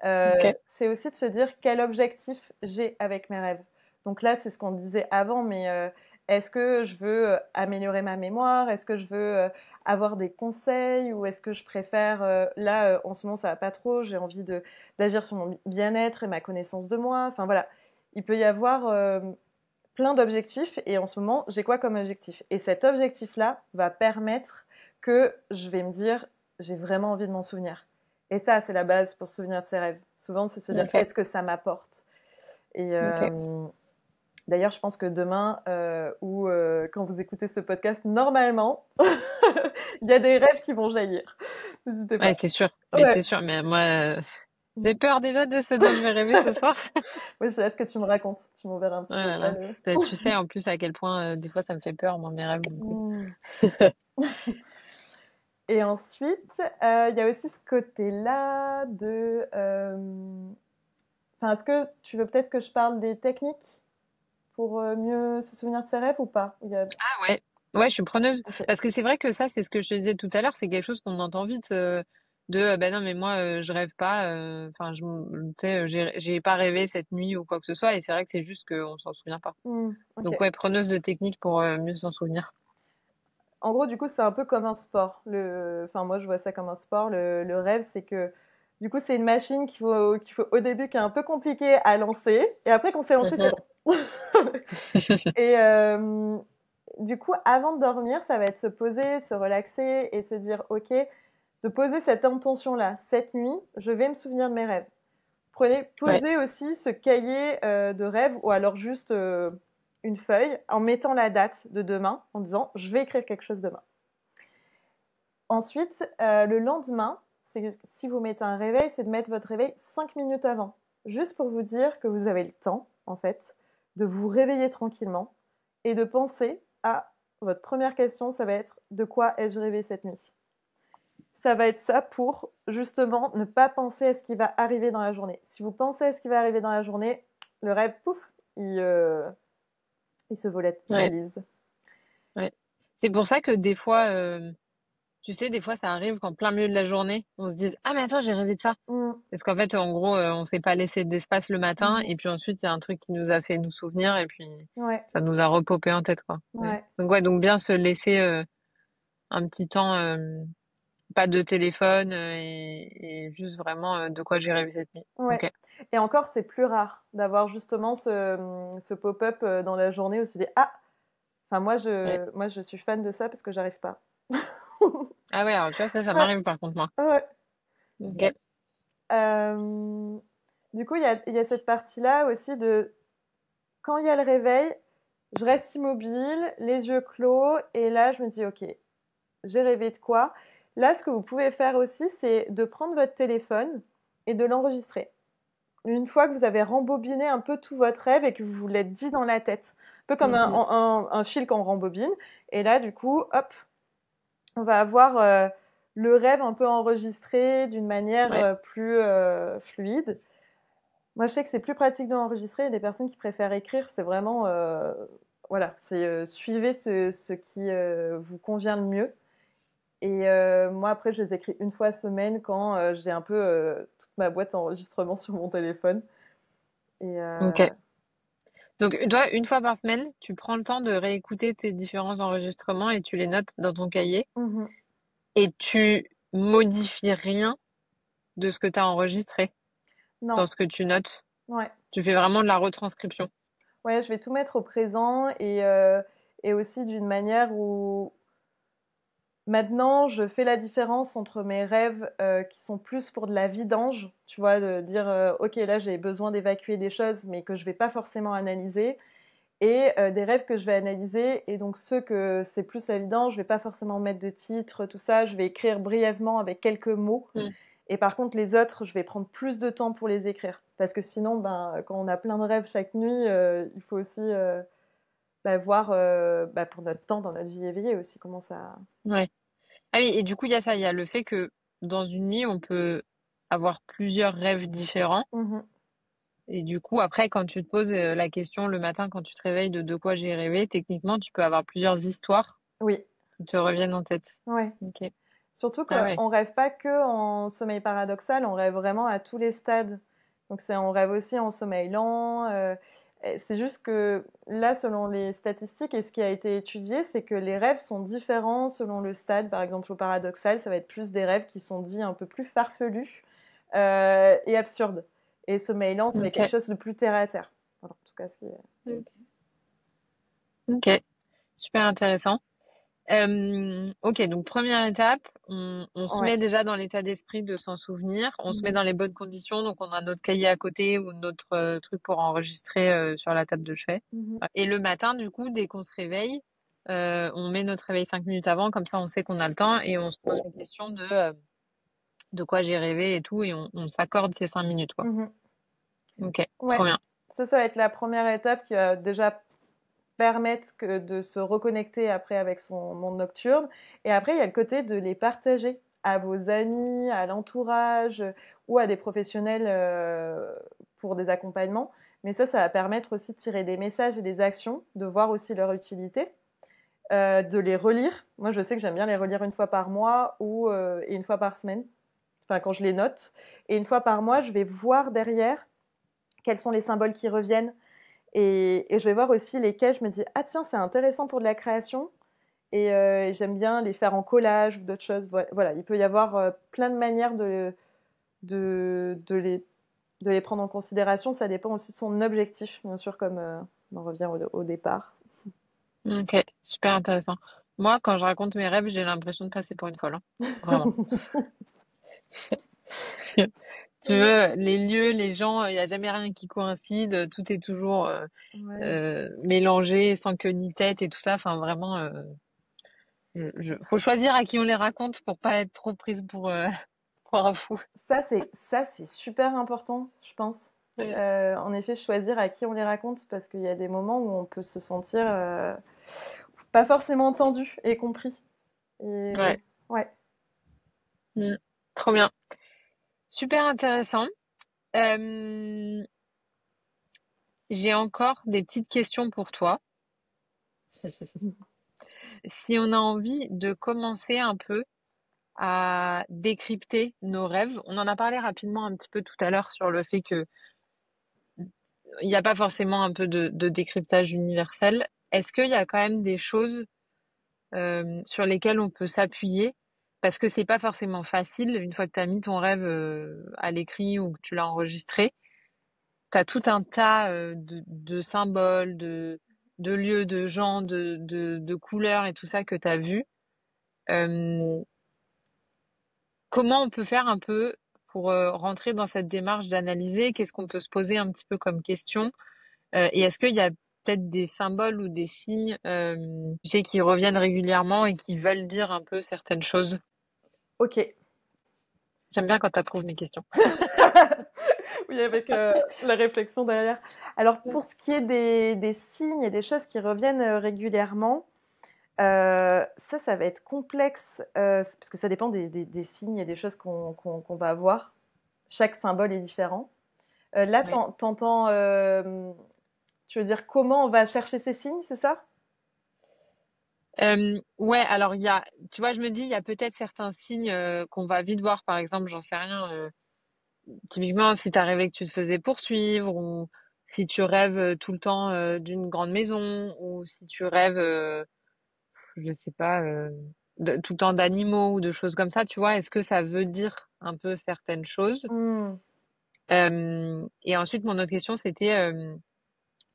[SPEAKER 1] Ok.
[SPEAKER 2] C'est aussi de se dire quel objectif j'ai avec mes rêves. Donc là, c'est ce qu'on disait avant, mais est-ce que je veux améliorer ma mémoire? Est-ce que je veux avoir des conseils? Ou est-ce que je préfère, là, en ce moment, ça va pas trop, j'ai envie d'agir sur mon bien-être et ma connaissance de moi. Enfin voilà, il peut y avoir plein d'objectifs et en ce moment, j'ai quoi comme objectif? Et cet objectif-là va permettre que je vais me dire, j'ai vraiment envie de m'en souvenir. Et ça, c'est la base pour se souvenir de ses rêves. Souvent, c'est se dire
[SPEAKER 1] Ok,
[SPEAKER 2] qu'est-ce que ça m'apporte. Et
[SPEAKER 1] ok.
[SPEAKER 2] d'ailleurs, je pense que demain, ou quand vous écoutez ce podcast, normalement, il y a des rêves qui vont jaillir. N'hésitez pas.
[SPEAKER 1] Ouais, c'est sûr. Mais
[SPEAKER 2] Ouais.
[SPEAKER 1] c'est sûr. Mais moi, j'ai peur déjà de ce dont je vais rêver ce soir.
[SPEAKER 2] Oui, j'ai hâte que tu me racontes. Tu m'enverras un
[SPEAKER 1] Oh
[SPEAKER 2] petit
[SPEAKER 1] là là.
[SPEAKER 2] vocal.
[SPEAKER 1] Tu sais en plus à quel point des fois ça me fait peur, moi, mes rêves.
[SPEAKER 2] Mm. Et ensuite, il y a aussi ce côté-là de... Enfin, est-ce que tu veux peut-être que je parle des techniques pour mieux se souvenir de ses rêves ou pas?
[SPEAKER 1] Ah ouais. Ouais, je suis preneuse.
[SPEAKER 2] Ok.
[SPEAKER 1] Parce que c'est vrai que ça, c'est ce que je te disais tout à l'heure, c'est quelque chose qu'on entend vite ben non, mais moi, je rêve pas. Enfin, tu sais, j'ai pas rêvé cette nuit ou quoi que ce soit. Et c'est vrai que c'est juste qu'on s'en souvient pas.
[SPEAKER 2] Ok.
[SPEAKER 1] Donc ouais, preneuse de techniques pour mieux s'en souvenir.
[SPEAKER 2] En gros, du coup, c'est un peu comme un sport. Enfin, moi, je vois ça comme un sport. Le rêve, c'est que, du coup, c'est une machine qu'il faut au début qui est un peu compliquée à lancer. Et après, quand c'est lancé, c'est
[SPEAKER 1] Mhm.
[SPEAKER 2] bon. Et du coup, avant de dormir, ça va être se poser, de se relaxer et de se dire, OK, de poser cette intention-là. Cette nuit, je vais me souvenir de mes rêves.
[SPEAKER 1] Ouais,
[SPEAKER 2] Posez aussi ce cahier de rêve ou alors juste une feuille en mettant la date de demain, en disant je vais écrire quelque chose demain. Ensuite, le lendemain, si vous mettez un réveil, c'est de mettre votre réveil 5 minutes avant, juste pour vous dire que vous avez le temps, en fait, de vous réveiller tranquillement et de penser à votre première question, ça va être de quoi ai-je rêvé cette nuit? Ça va être ça pour justement ne pas penser à ce qui va arriver dans la journée. Si vous pensez à ce qui va arriver dans la journée, le rêve, pouf, il se
[SPEAKER 1] ouais,
[SPEAKER 2] volatilise.
[SPEAKER 1] ouais. C'est pour ça que des fois, tu sais, des fois, ça arrive qu'en plein milieu de la journée, on se dise, ah, mais attends, j'ai rêvé de ça.
[SPEAKER 2] Mmh,
[SPEAKER 1] Parce qu'en fait, en gros, on s'est pas laissé d'espace le matin,
[SPEAKER 2] mmh,
[SPEAKER 1] et puis ensuite, il y a un truc qui nous a fait nous souvenir, et puis
[SPEAKER 2] ouais,
[SPEAKER 1] ça nous a repopé en tête, quoi. Ouais.
[SPEAKER 2] ouais,
[SPEAKER 1] Donc ouais, donc bien se laisser un petit temps, pas de téléphone, et juste vraiment de quoi j'ai rêvé cette nuit.
[SPEAKER 2] ouais.
[SPEAKER 1] Ok.
[SPEAKER 2] Et encore, c'est plus rare d'avoir justement ce pop-up dans la journée où on se dit ah, enfin
[SPEAKER 1] Ouais.
[SPEAKER 2] moi je suis fan de ça parce que j'arrive pas.
[SPEAKER 1] Ah ouais, alors tu vois, ça
[SPEAKER 2] Ouais,
[SPEAKER 1] m'arrive par contre, moi.
[SPEAKER 2] ouais.
[SPEAKER 1] Ok.
[SPEAKER 2] Euh, du coup, il y a cette partie-là aussi de quand il y a le réveil, je reste immobile, les yeux clos, et là je me dis ok, j'ai rêvé de quoi? Là, ce que vous pouvez faire aussi, c'est de prendre votre téléphone et de l'enregistrer. Une fois que vous avez rembobiné un peu tout votre rêve et que vous vous l'êtes dit dans la tête, un peu comme
[SPEAKER 1] Mhm.
[SPEAKER 2] un fil qu'on rembobine. Et là, du coup, hop, on va avoir le rêve un peu enregistré d'une manière
[SPEAKER 1] Ouais.
[SPEAKER 2] plus fluide. Moi, je sais que c'est plus pratique de l'enregistrer. Il y a des personnes qui préfèrent écrire. C'est vraiment, voilà, c'est suivez ce qui vous convient le mieux. Et moi, après, je les écris une fois semaine quand j'ai un peu toute ma boîte d'enregistrement sur mon téléphone. Et
[SPEAKER 1] Ok. Donc, toi, une fois par semaine, tu prends le temps de réécouter tes différents enregistrements et tu les notes dans ton cahier
[SPEAKER 2] mhm.
[SPEAKER 1] et tu modifies rien de ce que tu as enregistré
[SPEAKER 2] Non,
[SPEAKER 1] dans ce que tu notes.
[SPEAKER 2] ouais.
[SPEAKER 1] Tu fais vraiment de la retranscription.
[SPEAKER 2] Ouais, je vais tout mettre au présent et aussi d'une manière où maintenant je fais la différence entre mes rêves qui sont plus pour de la vidange, tu vois, de dire ok, là j'ai besoin d'évacuer des choses mais que je vais pas forcément analyser, et des rêves que je vais analyser, et donc ceux que c'est plus la vidange, je vais pas forcément mettre de titre, tout ça, je vais écrire brièvement avec quelques mots.
[SPEAKER 1] Mm.
[SPEAKER 2] Et par contre, les autres, je vais prendre plus de temps pour les écrire. Parce que sinon, ben, quand on a plein de rêves chaque nuit, il faut aussi voir pour notre temps dans notre vie éveillée aussi comment ça.
[SPEAKER 1] Ouais. Ah oui, et du coup, il y a ça, il y a le fait que dans une nuit, on peut avoir plusieurs rêves différents.
[SPEAKER 2] Mhm.
[SPEAKER 1] Et du coup, après, quand tu te poses la question le matin, quand tu te réveilles de quoi j'ai rêvé, techniquement, tu peux avoir plusieurs histoires
[SPEAKER 2] Oui,
[SPEAKER 1] qui te reviennent en tête.
[SPEAKER 2] ouais.
[SPEAKER 1] Ok.
[SPEAKER 2] Surtout
[SPEAKER 1] Ah ouais.
[SPEAKER 2] qu'on rêve pas que en sommeil paradoxal, on rêve vraiment à tous les stades. Donc on rêve aussi en sommeil lent. C'est juste que là, selon les statistiques et ce qui a été étudié, c'est que les rêves sont différents selon le stade. Par exemple, au paradoxal, ça va être plus des rêves qui sont dits un peu plus farfelus et absurdes. Et sommeil lent, ça va être quelque
[SPEAKER 1] Ok.
[SPEAKER 2] chose de plus terre à terre. Voilà, en tout cas, ce qui est...
[SPEAKER 1] Ok. Super intéressant. Ok, donc première étape, on se
[SPEAKER 2] Ouais.
[SPEAKER 1] met déjà dans l'état d'esprit de s'en souvenir, on se met
[SPEAKER 2] Mhm.
[SPEAKER 1] dans les bonnes conditions, donc on a notre cahier à côté ou notre truc pour enregistrer sur la table de chevet.
[SPEAKER 2] Mhm.
[SPEAKER 1] Et le matin, du coup, dès qu'on se réveille, on met notre réveil 5 minutes avant, comme ça on sait qu'on a le temps et on se pose la question de quoi j'ai rêvé et tout, et on s'accorde ces 5 minutes, quoi.
[SPEAKER 2] Mhm.
[SPEAKER 1] Ok, trop
[SPEAKER 2] Ouais.
[SPEAKER 1] bien.
[SPEAKER 2] Ça va être la première étape qui va déjà permettre de se reconnecter après avec son monde nocturne. Et après, il y a le côté de les partager à vos amis, à l'entourage ou à des professionnels pour des accompagnements. Mais ça va permettre aussi de tirer des messages et des actions, de voir aussi leur utilité, de les relire. Moi, je sais que j'aime bien les relire une fois par mois et une fois par semaine, enfin quand je les note. Et une fois par mois, je vais voir derrière quels sont les symboles qui reviennent, et je vais voir aussi lesquels je me dis, ah tiens, c'est intéressant pour de la création. Et j'aime bien les faire en collage ou d'autres choses. Voilà, il peut y avoir plein de manières de, de, les, de les prendre en considération. Ça dépend aussi de son objectif, bien sûr, comme on en revient au départ.
[SPEAKER 1] Ok, super intéressant. Moi, quand je raconte mes rêves, j'ai l'impression de passer pour une folle, hein. Vraiment. Tu veux, les lieux, les gens, il n'y a jamais rien qui coïncide, tout est toujours
[SPEAKER 2] Ouais.
[SPEAKER 1] mélangé, sans queue ni tête et tout ça. Enfin, vraiment, faut choisir à qui on les raconte pour pas être trop prise pour un fou.
[SPEAKER 2] Ça, c'est super important, je pense.
[SPEAKER 1] Ouais,
[SPEAKER 2] En effet, choisir à qui on les raconte, parce qu'il y a des moments où on peut se sentir pas forcément entendu et compris. Et
[SPEAKER 1] ouais.
[SPEAKER 2] ouais.
[SPEAKER 1] Mm. Trop bien. Super intéressant. Euh, j'ai encore des petites questions pour toi. Si on a envie de commencer un peu à décrypter nos rêves, on en a parlé rapidement un petit peu tout à l'heure sur le fait que il n'y a pas forcément un peu de décryptage universel. Est-ce qu'il y a quand même des choses sur lesquelles on peut s'appuyer? Parce que c'est pas forcément facile, une fois que tu as mis ton rêve à l'écrit ou que tu l'as enregistré, tu as tout un tas de symboles, de lieux, de gens, de couleurs et tout ça que tu as vu. Euh, comment on peut faire un peu pour rentrer dans cette démarche d'analyser? Qu'est-ce qu'on peut se poser un petit peu comme question? Et est-ce qu'il y a peut-être des symboles ou des signes, tu sais, qui reviennent régulièrement et qui veulent dire un peu certaines choses?
[SPEAKER 2] Ok.
[SPEAKER 1] J'aime bien quand tu approuves mes questions.
[SPEAKER 2] Oui, avec la réflexion derrière. Alors, pour ce qui est des signes et des choses qui reviennent régulièrement, ça va être complexe parce que ça dépend des signes et des choses qu'on va avoir. Chaque symbole est différent. Là,
[SPEAKER 1] Ouais.
[SPEAKER 2] t'entends, tu veux dire comment on va chercher ces signes, c'est ça?
[SPEAKER 1] Ouais, alors tu vois, je me dis, il y a peut-être certains signes qu'on va vite voir, par exemple, j'en sais rien. Typiquement, si t'as rêvé que tu te faisais poursuivre, ou si tu rêves tout le temps d'une grande maison, ou si tu rêves, je sais pas, tout le temps d'animaux ou de choses comme ça, tu vois, est-ce que ça veut dire un peu certaines choses?
[SPEAKER 2] Hmm.
[SPEAKER 1] Et ensuite, mon autre question, c'était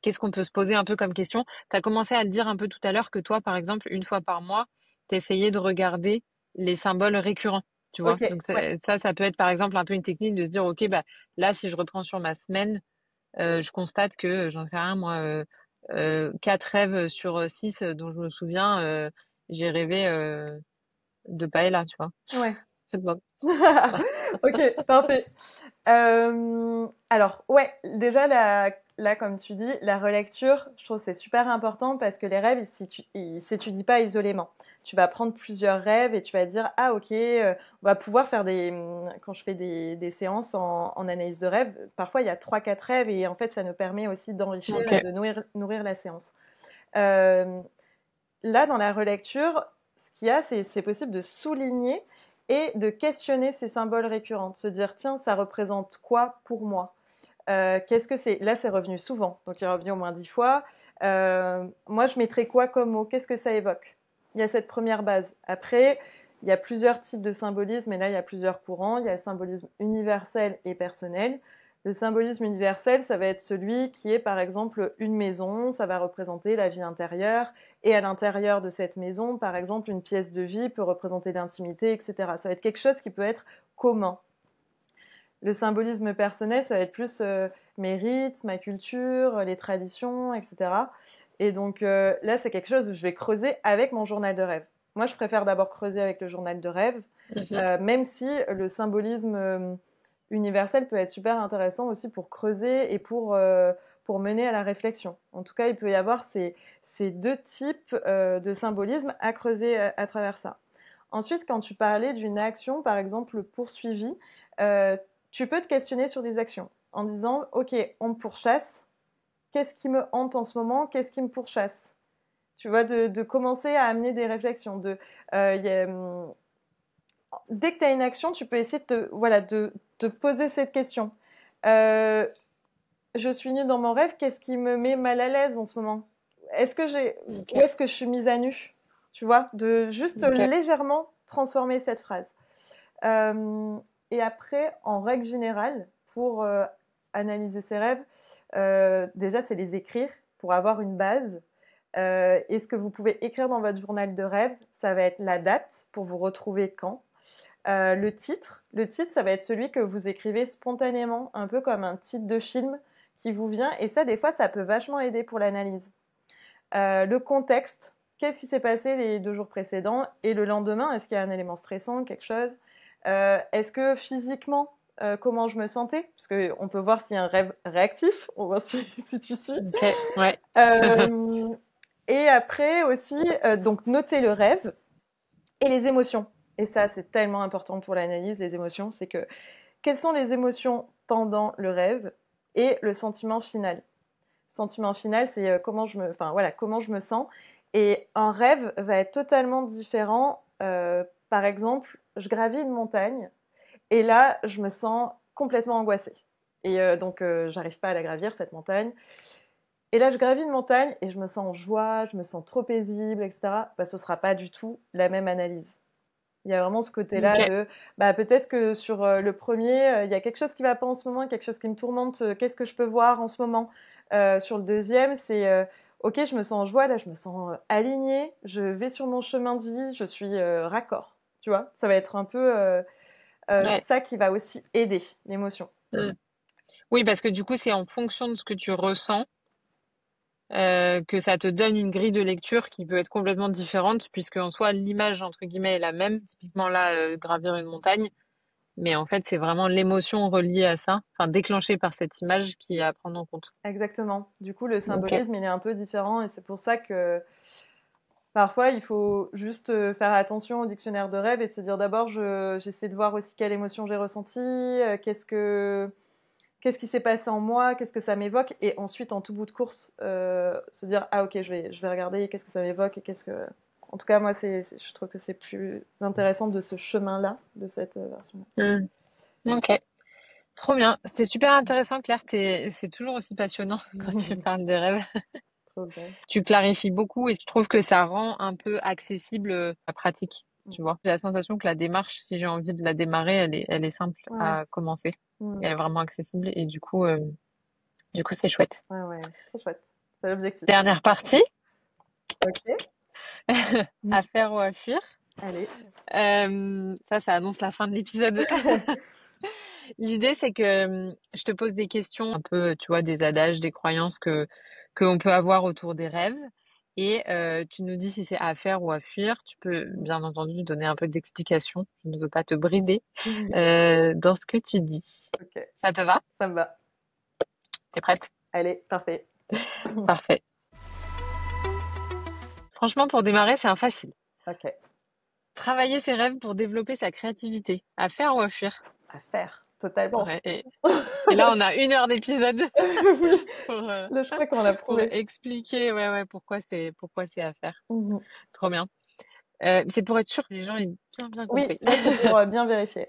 [SPEAKER 1] qu'est-ce qu'on peut se poser un peu comme question? Tu as commencé à le dire un peu tout à l'heure que toi, par exemple, une fois par mois, tu essayais de regarder les symboles récurrents, tu vois.
[SPEAKER 2] Ok,
[SPEAKER 1] Donc
[SPEAKER 2] ouais.
[SPEAKER 1] ça peut être par exemple un peu une technique de se dire, ok, bah là, si je reprends sur ma semaine, je constate que, j'en sais rien, moi, 4 rêves sur 6 dont je me souviens, j'ai rêvé de paella, tu vois.
[SPEAKER 2] Ouais.
[SPEAKER 1] C'est bon.
[SPEAKER 2] Ok, parfait. Alors, ouais, déjà, là, comme tu dis, la relecture, je trouve que c'est super important parce que les rêves, ils s'étudient pas isolément. Tu vas prendre plusieurs rêves et tu vas dire, ah, ok, on va pouvoir faire quand je fais des séances en analyse de rêve, parfois il y a trois, quatre rêves et en fait, ça nous permet aussi d'enrichir
[SPEAKER 1] Ok,
[SPEAKER 2] et de nourrir la séance. Euh, Là, dans la relecture, ce qu'il y a, c'est possible de souligner et de questionner ces symboles récurrents, de se dire, tiens, ça représente quoi pour moi? Qu'est-ce que c'est? Là, c'est revenu souvent, donc il est revenu au moins 10 fois. Moi, je mettrais quoi comme mot? Qu'est-ce que ça évoque? Il y a cette première base. Après, il y a plusieurs types de symbolisme, et là, il y a plusieurs courants. Il y a le symbolisme universel et personnel. Le symbolisme universel, ça va être celui qui est par exemple une maison, ça va représenter la vie intérieure, et à l'intérieur de cette maison, par exemple, une pièce de vie peut représenter l'intimité, etc. Ça va être quelque chose qui peut être commun. Le symbolisme personnel, ça va être plus mes rites, ma culture, les traditions, etc. Et donc là, c'est quelque chose où je vais creuser avec mon journal de rêve. Moi, je préfère d'abord creuser avec le journal de rêve, même si le symbolisme universel peut être super intéressant aussi pour creuser et pour mener à la réflexion. En tout cas, il peut y avoir ces deux types de symbolisme à creuser à travers ça. Ensuite, quand tu parlais d'une action, par exemple poursuivie, tu peux te questionner sur des actions en disant, ok, on me pourchasse, qu'est-ce qui me hante en ce moment, qu'est-ce qui me pourchasse? Tu vois, de commencer à amener des réflexions. Dès que tu as une action, tu peux essayer de te poser cette question. Je suis nue dans mon rêve, qu'est-ce qui me met mal à l'aise en ce moment? Où est-ce que je suis mise à nu? Tu vois, de juste légèrement transformer cette phrase. Et après, en règle générale, pour analyser ses rêves, déjà, c'est les écrire pour avoir une base. Et ce que vous pouvez écrire dans votre journal de rêve, ça va être la date pour vous retrouver quand. Le titre, ça va être celui que vous écrivez spontanément, un peu comme un titre de film qui vous vient. Et ça, des fois, ça peut vachement aider pour l'analyse. Le contexte, qu'est-ce qui s'est passé les 2 jours précédents et le lendemain? Est-ce qu'il y a un élément stressant, quelque chose? Est-ce que physiquement, comment je me sentais? Parce qu'on peut voir s'il y a un rêve réactif, on va voir si tu suis.
[SPEAKER 1] Ouais.
[SPEAKER 2] Et après aussi, donc noter le rêve et les émotions. Et ça, c'est tellement important pour l'analyse des émotions, c'est que quelles sont les émotions pendant le rêve et le sentiment final. Le sentiment final, c'est comment je me sens. Et un rêve va être totalement différent. Par exemple, je gravis une montagne et là, je me sens complètement angoissée. Et donc, j'arrive pas à la gravir, cette montagne. Et là, je gravis une montagne et je me sens en joie, je me sens trop paisible, etc. Bah, ce sera pas du tout la même analyse. Il y a vraiment ce côté-là de, peut-être que sur le premier, il y a quelque chose qui va pas en ce moment, quelque chose qui me tourmente, qu'est-ce que je peux voir en ce moment? Sur le deuxième, c'est, ok, je me sens en joie, là, je me sens alignée, je vais sur mon chemin de vie, je suis raccord. Tu vois, ça va être un peu ça qui va aussi aider l'émotion.
[SPEAKER 1] Oui, parce que du coup, c'est en fonction de ce que tu ressens que ça te donne une grille de lecture qui peut être complètement différente, puisque en soi, l'image, entre guillemets, est la même. Typiquement, là, gravir une montagne. Mais en fait, c'est vraiment l'émotion reliée à ça, enfin déclenchée par cette image qui est à prendre en compte.
[SPEAKER 2] Exactement. Du coup, le symbolisme, il est un peu différent et c'est pour ça que parfois, il faut juste faire attention au dictionnaire de rêve et se dire d'abord, j'essaie de voir aussi quelle émotion j'ai ressentie, qu'est-ce qui s'est passé en moi, qu'est-ce que ça m'évoque, et ensuite, en tout bout de course, se dire, ah ok, je vais regarder qu'est-ce que ça m'évoque et qu'est-ce que... En tout cas, moi, je trouve que c'est plus intéressant de ce chemin-là, de cette version-là.
[SPEAKER 1] Ok, trop bien. C'est super intéressant, Claire. C'est toujours aussi passionnant quand tu parles des rêves.
[SPEAKER 2] Trop bien.
[SPEAKER 1] Tu clarifies beaucoup et je trouve que ça rend un peu accessible la pratique. Tu vois, j'ai la sensation que la démarche, si j'ai envie de la démarrer, elle est simple à commencer. Elle est vraiment accessible et du coup, c'est chouette.
[SPEAKER 2] Ouais, trop chouette. C'est l'objectif.
[SPEAKER 1] Dernière partie.
[SPEAKER 2] Ok.
[SPEAKER 1] À faire ou à fuir.
[SPEAKER 2] Allez.
[SPEAKER 1] Ça annonce la fin de l'épisode. L'idée, c'est que je te pose des questions, un peu, tu vois, des adages, des croyances qu'on peut avoir autour des rêves. Et tu nous dis si c'est à faire ou à fuir. Tu peux, bien entendu, donner un peu d'explication. Je ne veux pas te brider dans ce que tu dis.
[SPEAKER 2] Ok.
[SPEAKER 1] Ça te va?
[SPEAKER 2] Ça me va.
[SPEAKER 1] T'es prête?
[SPEAKER 2] Allez, parfait.
[SPEAKER 1] Parfait. Franchement, pour démarrer, c'est un facile.
[SPEAKER 2] Ok.
[SPEAKER 1] Travailler ses rêves pour développer sa créativité. À faire ou à fuir?
[SPEAKER 2] À faire, totalement.
[SPEAKER 1] Ouais, et là, on a 1 heure d'épisode
[SPEAKER 2] Oui.
[SPEAKER 1] pour,
[SPEAKER 2] Là, je crois qu'on l'a
[SPEAKER 1] pour
[SPEAKER 2] prouvé.
[SPEAKER 1] expliquer pourquoi c'est à faire. Trop bien. C'est pour être sûr que les gens aient bien
[SPEAKER 2] Oui,
[SPEAKER 1] compris.
[SPEAKER 2] là, c'est pour bien vérifier.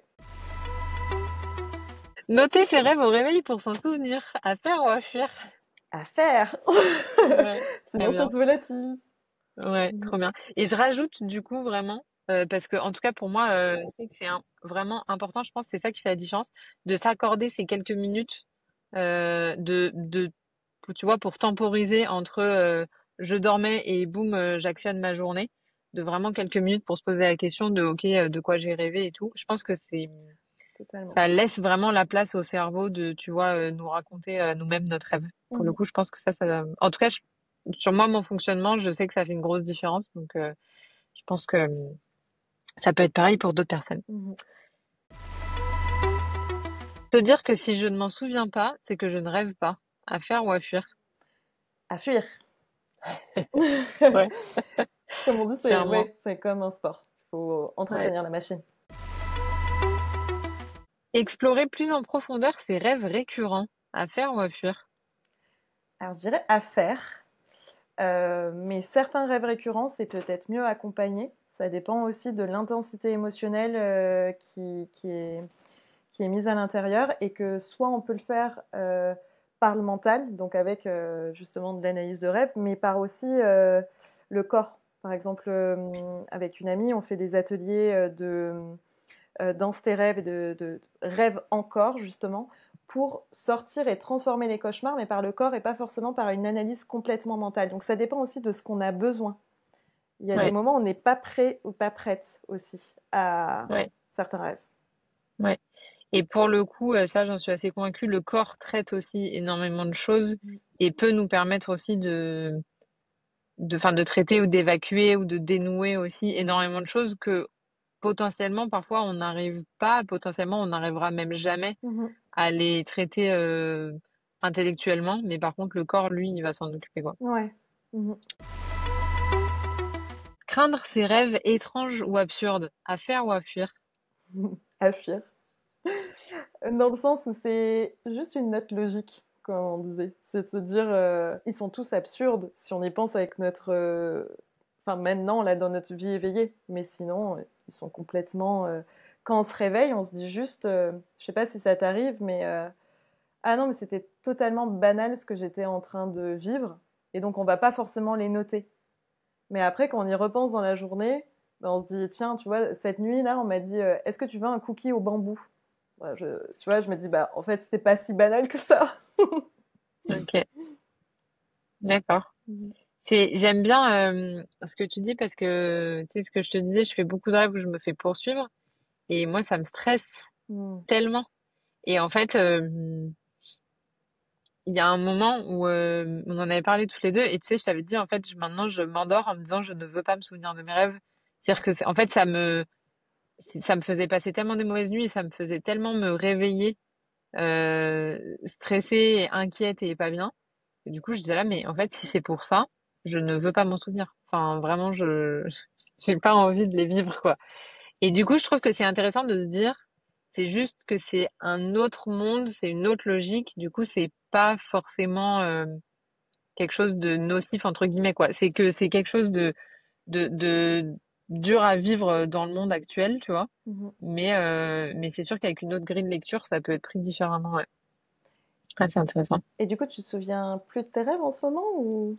[SPEAKER 1] Noter ses rêves au réveil pour s'en souvenir. À faire ou à fuir?
[SPEAKER 2] À faire.
[SPEAKER 1] Ouais, très
[SPEAKER 2] Sinon, ça
[SPEAKER 1] bien.
[SPEAKER 2] se volatile.
[SPEAKER 1] Ouais, trop bien. Et je rajoute du coup vraiment, parce que en tout cas pour moi, je sais que c'est vraiment important, je pense que c'est ça qui fait la différence, de s'accorder ces quelques minutes tu vois, pour temporiser entre je dormais et boum, j'actionne ma journée, de vraiment quelques minutes pour se poser la question de ok, de quoi j'ai rêvé et tout. Je pense que
[SPEAKER 2] Totalement.
[SPEAKER 1] ça laisse vraiment la place au cerveau de, tu vois, nous raconter nous-mêmes notre rêve. Pour le
[SPEAKER 2] Mhm.
[SPEAKER 1] coup, je pense que en tout cas, sur moi, mon fonctionnement, je sais que ça fait une grosse différence. Donc, je pense que ça peut être pareil pour d'autres personnes.
[SPEAKER 2] Mhm.
[SPEAKER 1] Te dire que si je ne m'en souviens pas, c'est que je ne rêve pas. À faire ou à fuir?
[SPEAKER 2] À fuir.
[SPEAKER 1] Ouais,
[SPEAKER 2] Comme on dit, c'est
[SPEAKER 1] clairement.
[SPEAKER 2] ouais, c'est comme un sport. Il faut
[SPEAKER 1] Ouais.
[SPEAKER 2] entretenir la machine.
[SPEAKER 1] Explorer plus en profondeur ses rêves récurrents. À faire ou à fuir?
[SPEAKER 2] Alors, je dirais à faire. Mais certains rêves récurrents, c'est peut-être mieux accompagné. Ça dépend aussi de l'intensité émotionnelle qui est mise à l'intérieur et que soit on peut le faire par le mental, donc avec justement de l'analyse de rêve, mais par aussi le corps. Par exemple, avec une amie, on fait des ateliers danse tes rêves et de rêve en corps, justement, pour sortir et transformer les cauchemars, mais par le corps et pas forcément par une analyse complètement mentale. Donc ça dépend aussi de ce qu'on a besoin. Il y a des
[SPEAKER 1] Ouais,
[SPEAKER 2] moments où on n'est pas prêt ou pas prête aussi à
[SPEAKER 1] ouais,
[SPEAKER 2] certains rêves.
[SPEAKER 1] ouais. Et pour le coup, ça, j'en suis assez convaincue, le corps traite aussi énormément de choses et peut nous permettre aussi enfin, de traiter ou d'évacuer ou de dénouer aussi énormément de choses que potentiellement, parfois, on n'arrive pas, potentiellement, on n'arrivera même jamais
[SPEAKER 2] Mhm.
[SPEAKER 1] à les traiter intellectuellement, mais par contre, le corps, lui, il va s'en occuper, quoi.
[SPEAKER 2] Ouais. Mhm.
[SPEAKER 1] Craindre ses rêves étranges ou absurdes, à faire ou à fuir?
[SPEAKER 2] À fuir. Dans le sens où c'est juste une note logique, comme on disait. C'est de se dire, ils sont tous absurdes si on y pense avec notre... Enfin, maintenant, là, dans notre vie éveillée. Mais sinon, ils sont complètement... Quand on se réveille, on se dit juste, je sais pas si ça t'arrive, mais... ah non, mais c'était totalement banal ce que j'étais en train de vivre. Et donc, on va pas forcément les noter. Mais après, quand on y repense dans la journée, ben, on se dit, tiens, tu vois, cette nuit, là, on m'a dit, est-ce que tu veux un cookie au bambou? Ouais, tu vois, je me dis, bah, en fait, c'était pas si banal que ça.
[SPEAKER 1] Ok, d'accord.
[SPEAKER 2] Mhm.
[SPEAKER 1] J'aime bien ce que tu dis parce que, tu sais, ce que je te disais, je fais beaucoup de rêves où je me fais poursuivre et moi, ça me stresse
[SPEAKER 2] Mm.
[SPEAKER 1] tellement. Et en fait, il y a un moment où on en avait parlé tous les deux et tu sais, je t'avais dit, en fait, maintenant, je m'endors en me disant, je ne veux pas me souvenir de mes rêves. C'est-à-dire que, en fait, ça me faisait passer tellement de mauvaises nuits et ça me faisait tellement me réveiller stressée, inquiète et pas bien. Et du coup, je disais là, mais en fait, si c'est pour ça, je ne veux pas m'en souvenir. Enfin, vraiment, j'ai pas envie de les vivre, quoi. Et du coup, je trouve que c'est intéressant de se dire, c'est juste que c'est un autre monde, c'est une autre logique. Du coup, c'est pas forcément quelque chose de nocif entre guillemets, quoi. C'est que c'est quelque chose de dur à vivre dans le monde actuel, tu vois.
[SPEAKER 2] Mhm.
[SPEAKER 1] Mais c'est sûr qu'avec une autre grille de lecture, ça peut être pris différemment, ouais. Ah, c'est intéressant.
[SPEAKER 2] Et du coup, tu te souviens plus de tes rêves en ce moment ou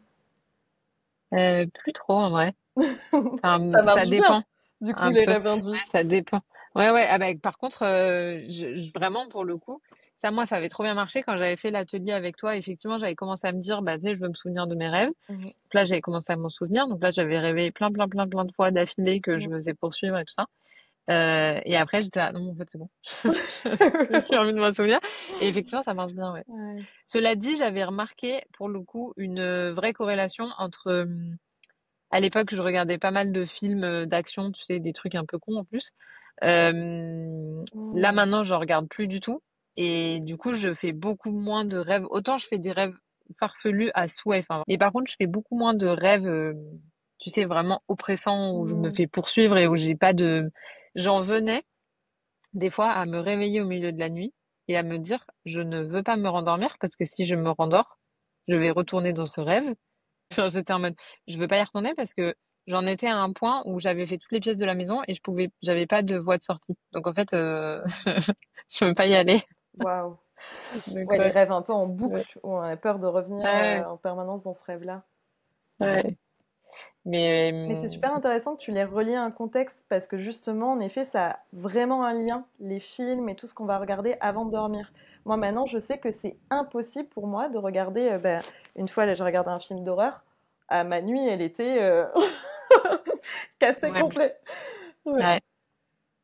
[SPEAKER 1] Plus trop en vrai. Enfin,
[SPEAKER 2] ça
[SPEAKER 1] ça
[SPEAKER 2] marche bien,
[SPEAKER 1] dépend
[SPEAKER 2] du coup,
[SPEAKER 1] un
[SPEAKER 2] les
[SPEAKER 1] peu.
[SPEAKER 2] rêves
[SPEAKER 1] Ouais,
[SPEAKER 2] induits?
[SPEAKER 1] ça dépend. Ouais, ouais. Ah bah, par contre, vraiment pour le coup, ça moi, ça avait trop bien marché quand j'avais fait l'atelier avec toi. Effectivement, j'avais commencé à me dire, bah tu sais, je veux me souvenir de mes rêves.
[SPEAKER 2] Mhm.
[SPEAKER 1] Donc là, j'avais commencé à m'en souvenir. Donc là, j'avais rêvé plein de fois d'affilée que je
[SPEAKER 2] Mhm.
[SPEAKER 1] me faisais poursuivre et tout ça. Et après, j'étais là, non, en fait, c'est bon. J'ai plus envie de m'en souvenir. Et effectivement, ça marche bien, ouais.
[SPEAKER 2] Ouais.
[SPEAKER 1] Cela dit, j'avais remarqué pour le coup une vraie corrélation entre à l'époque, je regardais pas mal de films d'action, tu sais, des trucs un peu cons en plus. Là
[SPEAKER 2] Mm.
[SPEAKER 1] maintenant, je regarde plus du tout. Et du coup, je fais beaucoup moins de rêves. Autant je fais des rêves farfelus à souhait. Enfin, et par contre, je fais beaucoup moins de rêves, tu sais, vraiment oppressants où je me
[SPEAKER 2] Mm.
[SPEAKER 1] fais poursuivre et où j'ai pas de. J'en venais des fois à me réveiller au milieu de la nuit et à me dire, je ne veux pas me rendormir parce que si je me rendors, je vais retourner dans ce rêve. Genre, j'étais en mode, je veux pas y retourner parce que j'en étais à un point où j'avais fait toutes les pièces de la maison et j'avais pas de voie de sortie. Donc en fait, je veux pas y aller.
[SPEAKER 2] Waouh.
[SPEAKER 1] Donc
[SPEAKER 2] Ouais, les
[SPEAKER 1] ouais,
[SPEAKER 2] rêves un peu en
[SPEAKER 1] ouais,
[SPEAKER 2] boucle, où on a peur de revenir
[SPEAKER 1] ouais,
[SPEAKER 2] en permanence dans ce rêve-là.
[SPEAKER 1] ouais.
[SPEAKER 2] Mais c'est
[SPEAKER 1] Mais
[SPEAKER 2] super intéressant que tu les relies à un contexte parce que justement, en effet, ça a vraiment un lien, les films et tout ce qu'on va regarder avant de dormir. Moi, maintenant, je sais que c'est impossible pour moi de regarder. Une fois, là, j'ai regardé un film d'horreur. À ma nuit, elle était cassée
[SPEAKER 1] horrible.
[SPEAKER 2] complet. Ouais.
[SPEAKER 1] Ouais,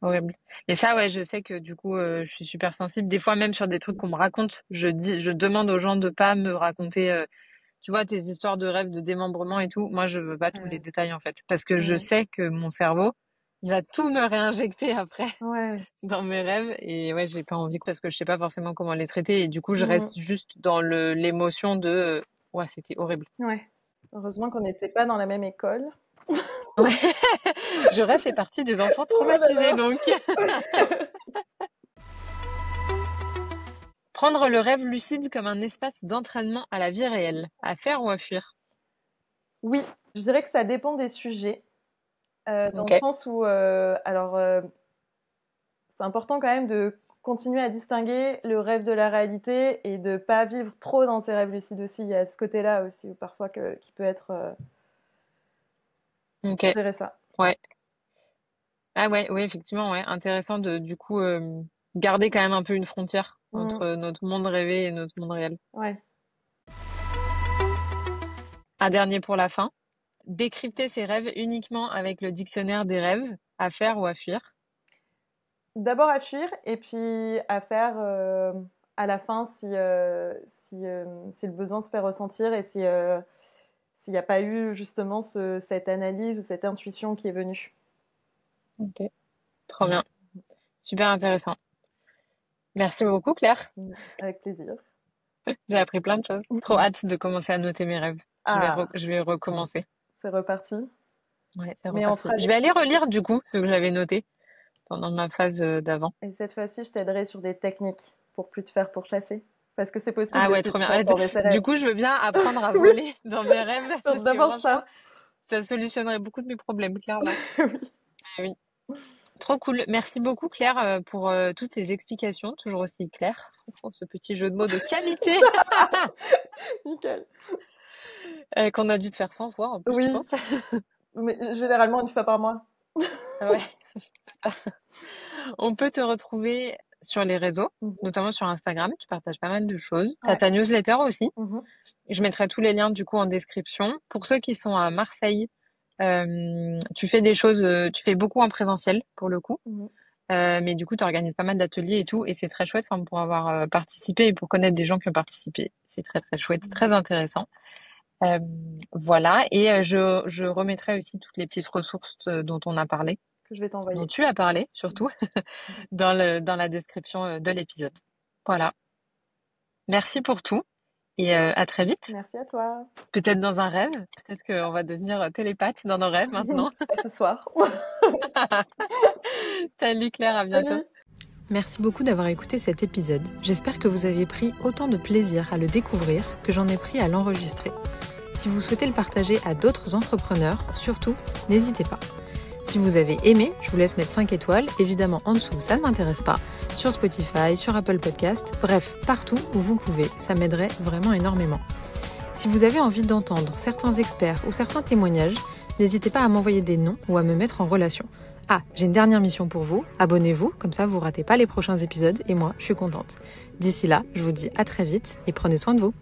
[SPEAKER 1] horrible. Et ça, ouais, je sais que du coup, je suis super sensible. Des fois, même sur des trucs qu'on me raconte, je demande aux gens de pas me raconter, tu vois, tes histoires de rêves, de démembrement et tout. Moi, je veux pas tous les
[SPEAKER 2] Euh,
[SPEAKER 1] détails en fait, parce que je
[SPEAKER 2] mm.
[SPEAKER 1] sais que mon cerveau, il va tout me réinjecter après
[SPEAKER 2] Ouais.
[SPEAKER 1] dans mes rêves. Et ouais, j'ai pas envie parce que je sais pas forcément comment les traiter. Et du coup, je
[SPEAKER 2] Mm.
[SPEAKER 1] reste juste dans l'émotion de, ouais, c'était horrible.
[SPEAKER 2] Ouais. Heureusement qu'on n'était pas dans la même école.
[SPEAKER 1] Ouais. J'aurais fait partie des enfants
[SPEAKER 2] Oh là
[SPEAKER 1] traumatisés,
[SPEAKER 2] là.
[SPEAKER 1] donc. Prendre le rêve lucide comme un espace d'entraînement à la vie réelle. À faire ou à fuir?
[SPEAKER 2] Oui, je dirais que ça dépend des sujets, dans
[SPEAKER 1] Ok.
[SPEAKER 2] le sens où, c'est important quand même de continuer à distinguer le rêve de la réalité et de pas vivre trop dans ses rêves lucides aussi. Il y a ce côté-là aussi, où parfois qui peut être
[SPEAKER 1] Ok.
[SPEAKER 2] gérer ça.
[SPEAKER 1] Ouais. Ah ouais, oui, effectivement, ouais. Intéressant de, du coup, garder quand même un peu une frontière
[SPEAKER 2] Mm,
[SPEAKER 1] entre notre monde rêvé et notre monde réel.
[SPEAKER 2] ouais.
[SPEAKER 1] Un dernier pour la fin. Décrypter ses rêves uniquement avec le dictionnaire des rêves. À faire ou à fuir?
[SPEAKER 2] D'abord à fuir et puis à faire à la fin si le besoin se fait ressentir et si s'il n'y a pas eu justement cette analyse ou cette intuition qui est venue.
[SPEAKER 1] Ok. Trop bien. Super intéressant. Merci beaucoup, Claire.
[SPEAKER 2] Mm, avec plaisir.
[SPEAKER 1] J'ai appris plein de choses. Trop hâte de commencer à noter mes rêves.
[SPEAKER 2] Ah,
[SPEAKER 1] Je vais recommencer.
[SPEAKER 2] c'est reparti.
[SPEAKER 1] Ouais, c'est
[SPEAKER 2] Mais on
[SPEAKER 1] reparti.
[SPEAKER 2] fera
[SPEAKER 1] Je
[SPEAKER 2] des
[SPEAKER 1] vais aller
[SPEAKER 2] techniques.
[SPEAKER 1] relire du coup ce que j'avais noté pendant ma phase d'avant.
[SPEAKER 2] Et cette fois-ci, je t'aiderai sur des techniques pour plus te faire pourchasser. Parce que c'est possible
[SPEAKER 1] Ah ouais,
[SPEAKER 2] aussi de
[SPEAKER 1] trop bien. Ouais,
[SPEAKER 2] transformer ses
[SPEAKER 1] du
[SPEAKER 2] rêves.
[SPEAKER 1] coup, je veux bien apprendre à
[SPEAKER 2] Oui,
[SPEAKER 1] voler dans mes rêves
[SPEAKER 2] donc
[SPEAKER 1] parce que
[SPEAKER 2] d'abord
[SPEAKER 1] franchement,
[SPEAKER 2] ça.
[SPEAKER 1] ça solutionnerait beaucoup de mes problèmes, clairement.
[SPEAKER 2] Oui,
[SPEAKER 1] Ah oui. Trop cool. Merci beaucoup, Claire, pour toutes ces explications, toujours aussi claires, pour ce petit jeu de mots de qualité
[SPEAKER 2] nickel.
[SPEAKER 1] qu'on a dû te faire 100 fois en plus, je
[SPEAKER 2] Oui,
[SPEAKER 1] pense.
[SPEAKER 2] mais généralement une fois par mois.
[SPEAKER 1] Ouais. On peut te retrouver sur les réseaux,
[SPEAKER 2] Mhm.
[SPEAKER 1] notamment sur Instagram. Tu partages pas mal de choses. T'as
[SPEAKER 2] Ouais.
[SPEAKER 1] ta newsletter aussi.
[SPEAKER 2] Mhm.
[SPEAKER 1] Je mettrai tous les liens du coup en description. Pour ceux qui sont à Marseille, tu fais des choses, tu fais beaucoup en présentiel pour le coup.
[SPEAKER 2] Mhm.
[SPEAKER 1] Mais du coup, tu organises pas mal d'ateliers et tout, et c'est très chouette, enfin, pour avoir participé et pour connaître des gens qui ont participé. C'est très très chouette, très intéressant. Euh, voilà, et je remettrai aussi toutes les petites ressources dont on a parlé,
[SPEAKER 2] Que je vais
[SPEAKER 1] dont
[SPEAKER 2] t'envoyer.
[SPEAKER 1] tu as parlé surtout, dans la description de l'épisode. Voilà. Merci pour tout et à très vite.
[SPEAKER 2] Merci à toi.
[SPEAKER 1] Peut-être dans un rêve, peut-être qu'on va devenir télépathe dans nos rêves maintenant.
[SPEAKER 2] À ce soir.
[SPEAKER 1] Salut Claire, à bientôt.
[SPEAKER 2] Salut.
[SPEAKER 3] Merci beaucoup d'avoir écouté cet épisode. J'espère que vous avez pris autant de plaisir à le découvrir que j'en ai pris à l'enregistrer. Si vous souhaitez le partager à d'autres entrepreneurs, surtout, n'hésitez pas. Si vous avez aimé, je vous laisse mettre 5 étoiles, évidemment en dessous, ça ne m'intéresse pas, sur Spotify, sur Apple Podcast, bref, partout où vous pouvez, ça m'aiderait vraiment énormément. Si vous avez envie d'entendre certains experts ou certains témoignages, n'hésitez pas à m'envoyer des noms ou à me mettre en relation. Ah, j'ai une dernière mission pour vous, abonnez-vous, comme ça vous ratez pas les prochains épisodes et moi, je suis contente. D'ici là, je vous dis à très vite et prenez soin de vous.